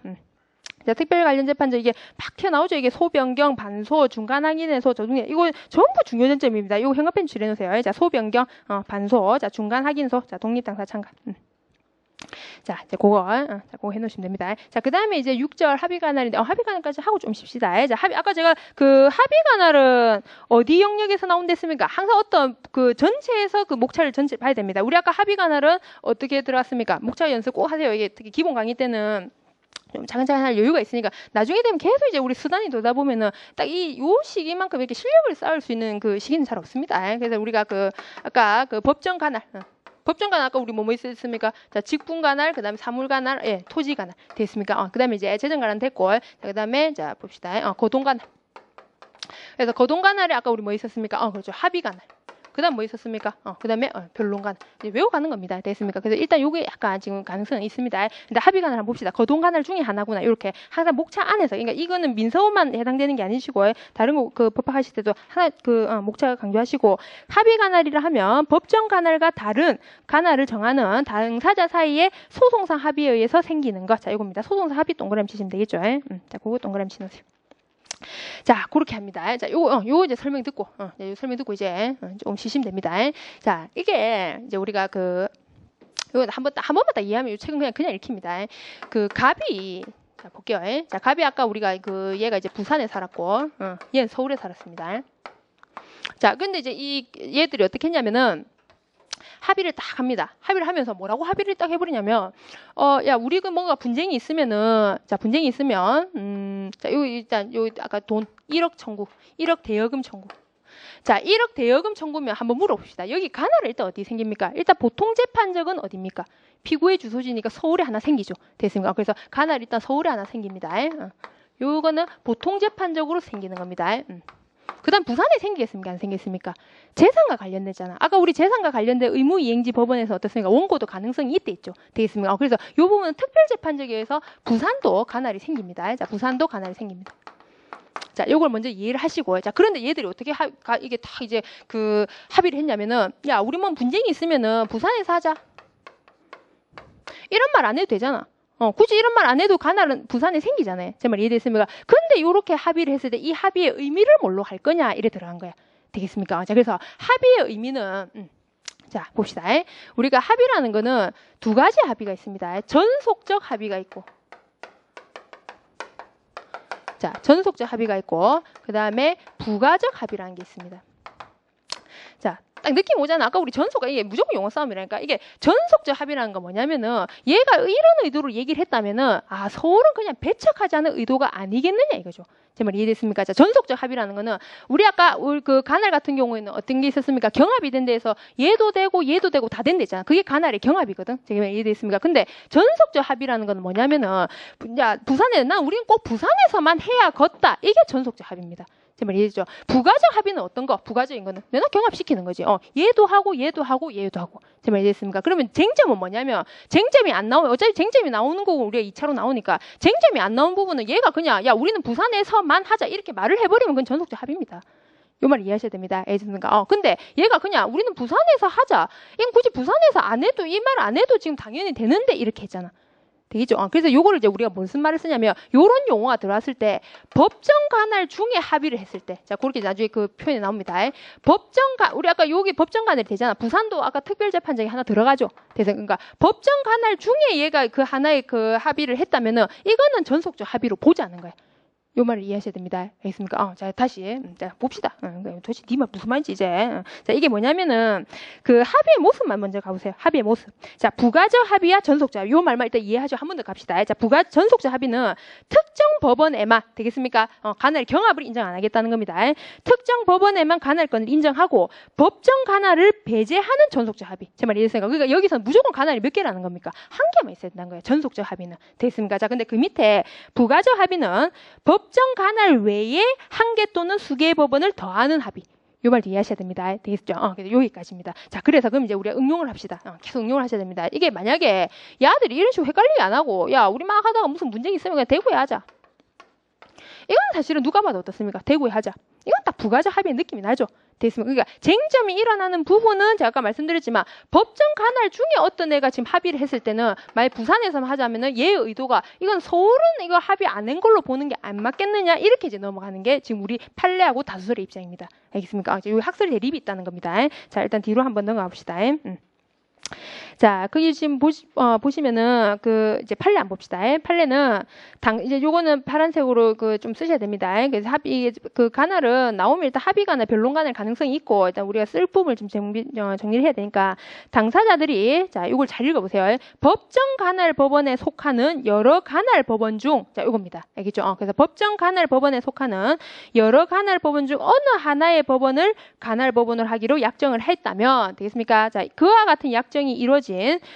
자, 특별 관련 재판적 이게 막 튀어나오죠. 이게 소변경, 반소, 중간 확인에서 저중에 이거 전부 중요 쟁점입니다. 이거 현관펜 줄여 놓으세요. 자, 소변경, 반소, 자 중간 확인소, 자 독립당사 참가. 자, 이제 그거 해놓으시면 됩니다. 자, 그 다음에 이제 6절 합의관할인데, 합의관할까지 하고 좀 쉽시다. 자, 아까 제가 그 합의관할은 어디 영역에서 나온댔습니까? 항상 어떤 그 전체에서 그 목차를 전체 봐야 됩니다. 우리 아까 합의관할은 어떻게 들어갔습니까? 목차 연습 꼭 하세요. 이게 특히 기본 강의 때는 좀 차근차근 할 여유가 있으니까 나중에 되면 계속 이제 우리 수단이 돌다 보면은 딱 요 시기만큼 이렇게 실력을 쌓을 수 있는 그 시기는 잘 없습니다. 그래서 우리가 아까 그 법정 관할. 법정 관할 아까 우리 뭐 있었습니까? 자, 직분 관할, 그다음에 사물 관할, 예, 토지 관할 됐습니까? 그다음에 이제 재정 관할 됐고, 그다음에 자 봅시다. 거동 관할. 그래서 거동 관할에 아까 우리 뭐 있었습니까? 그렇죠. 합의 관할. 그다음 뭐 있었습니까? 그다음에 변론관 외워가는 겁니다. 됐습니까? 그래서 일단 요게 약간 지금 가능성이 있습니다. 근데 합의관을 한번 봅시다. 거동관할 중에 하나구나. 이렇게 항상 목차 안에서 그러니까 이거는 민사호만 해당되는 게 아니시고 다른 거 그 법학하실 때도 하나 목차 강조하시고 합의관할이라 하면 법정 관할과 다른 관할을 정하는 당사자 사이의 소송상 합의에 의해서 생기는 것. 자, 이겁니다. 소송상 합의 동그라미 치시면 되겠죠. 자, 그거 동그라미 치세요. 자, 그렇게 합니다. 자, 요거 이제 설명 듣고, 설명 듣고 이제 조금 쉬시면 됩니다. 자, 이게 이제 우리가 이거 한 번만 딱 이해하면 이 책은 그냥 읽힙니다. 그 갑이 자 볼게요. 자 갑이 아까 우리가 그 얘가 이제 부산에 살았고, 얘는 서울에 살았습니다. 자 근데 이제 이 얘들이 어떻게 했냐면은 합의를 딱 합니다. 합의를 하면서 뭐라고 합의를 딱 해버리냐면, 야, 우리 그 뭔가 분쟁이 있으면은, 자, 분쟁이 있으면, 자, 요, 일단, 요, 아까 돈 1억 청구, 1억 대여금 청구. 자, 1억 대여금 청구면 한번 물어봅시다. 여기 가나를 일단 어디 생깁니까? 일단 보통 재판적은 어디입니까? 피고의 주소지니까 서울에 하나 생기죠. 됐습니까? 그래서 가나를 일단 서울에 하나 생깁니다. 요거는 보통 재판적으로 생기는 겁니다. 그 다음 부산에 생기겠습니까? 안 생겼습니까? 재산과 관련되잖아. 아까 우리 재산과 관련된 의무이행지 법원에서 어떻습니까? 원고도 가능성이 이때 있죠. 되겠습니까? 그래서 이 부분은 특별재판적에서 부산도 가날이 생깁니다. 자, 부산도 가날이 생깁니다. 자, 요걸 먼저 이해를 하시고. 자, 그런데 얘들이 어떻게 이게 다 이제 그 합의를 했냐면은, 야, 우리 뭐 분쟁이 있으면은 부산에서 하자. 이런 말 안 해도 되잖아. 굳이 이런 말 안 해도 가날은 부산에 생기잖아요. 제 말 이해됐습니까? 근데 이렇게 합의를 했을 때 이 합의의 의미를 뭘로 할 거냐 이래 들어간 거야. 되겠습니까? 자, 그래서 합의의 의미는 자, 봅시다. 우리가 합의라는 거는 두 가지 합의가 있습니다. 전속적 합의가 있고, 자, 전속적 합의가 있고, 그 다음에 부가적 합의라는 게 있습니다. 자, 딱 느낌 오잖아. 아까 우리 전속가 이게 무조건 용어 싸움이라니까. 이게 전속적 합의라는 건 뭐냐면은 얘가 이런 의도로 얘기를 했다면은 아 서울은 그냥 배척하자는 의도가 아니겠느냐 이거죠. 제 말 이해됐습니까? 자, 전속적 합의라는 거는 우리 아까 그 가날 같은 경우에는 어떤 게 있었습니까? 경합이 된 데에서 얘도 되고 다 된 데잖아. 그게 가날의 경합이거든. 제 말 이해됐습니까? 근데 전속적 합의라는 건 뭐냐면은 야 부산에 난 우리는 꼭 부산에서만 해야겠다. 이게 전속적 합의입니다. 제 말 이해되죠? 부가적 합의는 어떤 거? 부가적인 거는 내가 경합시키는 거지. 얘도 하고 얘도 하고 얘도 하고. 제 말 이해됐습니까? 그러면 쟁점은 뭐냐면 쟁점이 안 나오면 어차피 쟁점이 나오는 거고 우리가 2차로 나오니까 쟁점이 안 나온 부분은 얘가 그냥 야 우리는 부산에서만 하자 이렇게 말을 해버리면 그건 전속적 합의입니다. 요 말 이해하셔야 됩니다. 알겠습니까? 근데 얘가 그냥 우리는 부산에서 하자. 이건 굳이 부산에서 안 해도 이 말 안 해도 지금 당연히 되는데 이렇게 했잖아. 되겠죠? 그래서 요거를 이제 우리가 무슨 말을 쓰냐면 요런 용어가 들어왔을 때 법정 간할 중에 합의를 했을 때 자 그렇게 나중에 그 표현이 나옵니다. 우리 아까 여기 법정 간할이 되잖아. 부산도 아까 특별재판장이 하나 들어가죠. 그래서 그러니까 법정 간할 중에 얘가 그 하나의 그 합의를 했다면은 이거는 전속적 합의로 보자는 거야. 요 말을 이해하셔야 됩니다. 알겠습니까? 자, 다시. 자, 봅시다. 도대체 니 말 무슨 말인지 이제. 자, 이게 뭐냐면은, 그 합의의 모습만 먼저 가보세요. 합의의 모습. 자, 부가적 합의와 전속적 합의. 요 말만 일단 이해하죠. 한 번 더 갑시다. 자, 전속적 합의는 특정 법원에만, 되겠습니까? 간할 경합을 인정 안 하겠다는 겁니다. 특정 법원에만 간할권을 인정하고, 법정 간할을 배제하는 전속적 합의. 제 말 이해했습니까? 그러니까 여기서는 무조건 간할이 몇 개라는 겁니까? 한 개만 있어야 된다는 거예요. 전속적 합의는. 되겠습니까? 자, 근데 그 밑에 부가적 합의는 법정 간할 외에 한 개 또는 수개의 법원을 더하는 합의. 요 말 이해하셔야 됩니다. 되겠죠? 그래서 여기까지입니다. 자, 그래서 그럼 이제 우리가 응용을 합시다. 계속 응용을 하셔야 됩니다. 이게 만약에 야들이 이런 식으로 헷갈리게 안 하고 야, 우리 막 하다가 무슨 문제가 있으면 그냥 대구에 하자. 이건 사실은 누가 봐도 어떻습니까? 대구에 하자. 이건 딱 부가적 합의의 느낌이 나죠. 됐습니까? 그러니까 쟁점이 일어나는 부분은 제가 아까 말씀드렸지만 법정 간할 중에 어떤 애가 지금 합의를 했을 때는 만약 부산에서만 하자면은 얘의 의도가 이건 서울은 이거 합의 안 한 걸로 보는 게 안 맞겠느냐 이렇게 이제 넘어가는 게 지금 우리 판례하고 다수설의 입장입니다. 알겠습니까? 여기 학설 대립이 있다는 겁니다. 자, 일단 뒤로 한번 넘어가 봅시다. 자, 그게 지금 보시면은 그 이제 판례 안 봅시다. 판례는 이제 요거는 파란색으로 그 좀 쓰셔야 됩니다. 그래서 합의 그 간할은 나오면 일단 합의 간할, 변론 간할 가능성이 있고 일단 우리가 쓸 부분을 좀 정리를 해야 되니까 당사자들이 자, 요걸 잘 읽어보세요. 법정 간할 법원에 속하는 여러 간할 법원 중 자, 요겁니다. 알겠죠? 그래서 법정 간할 법원에 속하는 여러 간할 법원 중 어느 하나의 법원을 간할 법원으로 하기로 약정을 했다면 되겠습니까? 자, 그와 같은 약정이 이루어진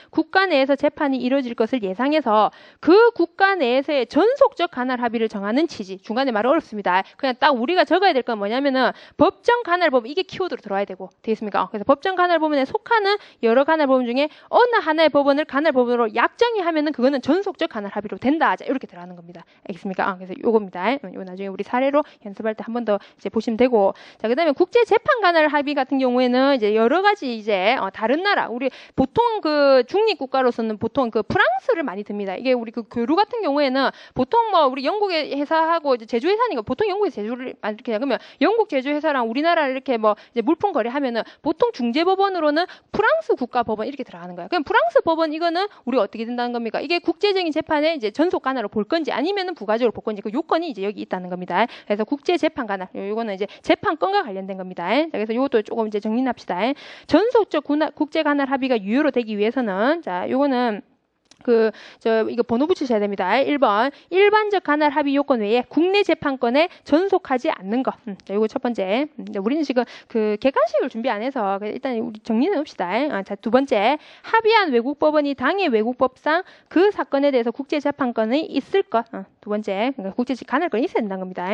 국가 내에서 재판이 이루어질 것을 예상해서 그 국가 내에서의 전속적 간할 합의를 정하는 취지. 중간에 말 어렵습니다. 그냥 딱 우리가 적어야 될 건 뭐냐면은 법정 간할 법원 이게 키워드로 들어와야 되고 되겠습니까? 그래서 법정 간할 법원에 속하는 여러 간할 법원 중에 어느 하나의 법원을 간할 법원으로 약정이 하면은 그거는 전속적 간할 합의로 된다. 자, 이렇게 들어가는 겁니다. 알겠습니까? 그래서 요겁니다. 요 나중에 우리 사례로 연습할 때 한 번 더 이제 보시면 되고 자, 그다음에 국제 재판 간할 합의 같은 경우에는 이제 여러 가지 이제 다른 나라 우리 보통 그 중립 국가로서는 보통 그 프랑스를 많이 듭니다. 이게 우리 그 교류 같은 경우에는 보통 뭐 우리 영국의 회사하고 이제 제조 회사니까 보통 영국에서 제조를 이렇게 그러면 영국 제조 회사랑 우리나라 이렇게 뭐 이제 물품 거래하면은 보통 중재법원으로는 프랑스 국가 법원 이렇게 들어가는 거예요. 그럼 프랑스 법원 이거는 우리가 어떻게 된다는 겁니까? 이게 국제적인 재판에 이제 전속 관할로 볼 건지 아니면은 부가적으로 볼 건지 그 요건이 이제 여기 있다는 겁니다. 그래서 국제 재판 관할 요거는 이제 재판권과 관련된 겁니다. 자, 그래서 요것도 조금 이제 정리합시다. 전속적 국제 관할 합의가 유효로 되기 위해서는 자, 요거는 이거 번호 붙이셔야 됩니다. 1번. 일반적 관할 합의 요건 외에 국내 재판권에 전속하지 않는 것. 자, 요거 첫 번째. 우리는 지금 그 객관식을 준비 안 해서 일단 우리 정리해 봅시다. 자, 두 번째. 합의한 외국 법원이 당해 외국법상 그 사건에 대해서 국제 재판권이 있을 것. 두 번째. 그러니까 국제 관할권이 있어야 된다는 겁니다.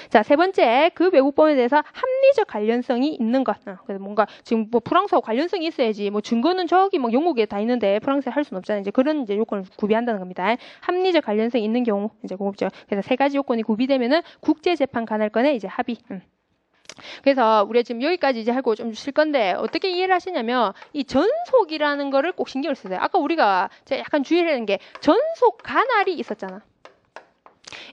자, 세 번째, 그 외국법에 대해서 합리적 관련성이 있는 것. 그래서 뭔가 지금 뭐 프랑스와 관련성이 있어야지. 뭐 증거는 저기 뭐 영국에 다 있는데 프랑스에 할 수는 없잖아요. 이제 그런 이제 요건을 구비한다는 겁니다. 합리적 관련성이 있는 경우 이제 공업적. 그래서 세 가지 요건이 구비되면은 국제재판 관할권에 이제 합의. 그래서 우리가 지금 여기까지 이제 하고 좀 쉴 건데 어떻게 이해를 하시냐면 이 전속이라는 거를 꼭 신경을 쓰세요. 아까 우리가 제가 약간 주의를 하는 게 전속 관할이 있었잖아.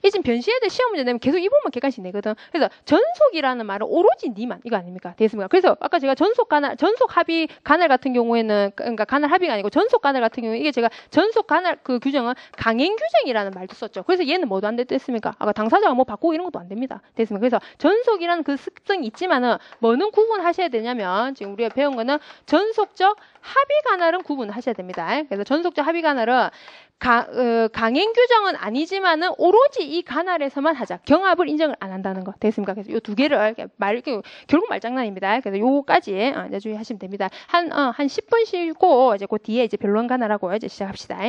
이 지금 변시애들 시험 문제 내면 계속 이 부분만 객관식 내거든. 그래서 전속이라는 말은 오로지 니만 이거 아닙니까? 되겠습니까? 그래서 아까 제가 전속 합의 관할 같은 경우에는 그러니까 관할 합의가 아니고 전속 관할 같은 경우에 이게 제가 전속 관할 그 규정은 강행 규정이라는 말도 썼죠. 그래서 얘는 뭐도 안 됐습니까? 아까 당사자가 뭐 바꾸고 이런 것도 안 됩니다. 됐습니까? 그래서 전속이라는 그 특성이 있지만은 뭐는 구분하셔야 되냐면 지금 우리가 배운 거는 전속적 합의 관할은 구분하셔야 됩니다. 그래서 전속적 합의 관할은 강행 규정은 아니지만은 오로지 이 관할에서만 하자. 경합을 인정을 안 한다는 거. 됐습니까? 그래서 이 두 개를 결국 말장난입니다. 그래서 요거까지 주의하시면 됩니다. 한 10분 쉬고 이제 그 뒤에 이제 변론 관할하고 이제 시작합시다.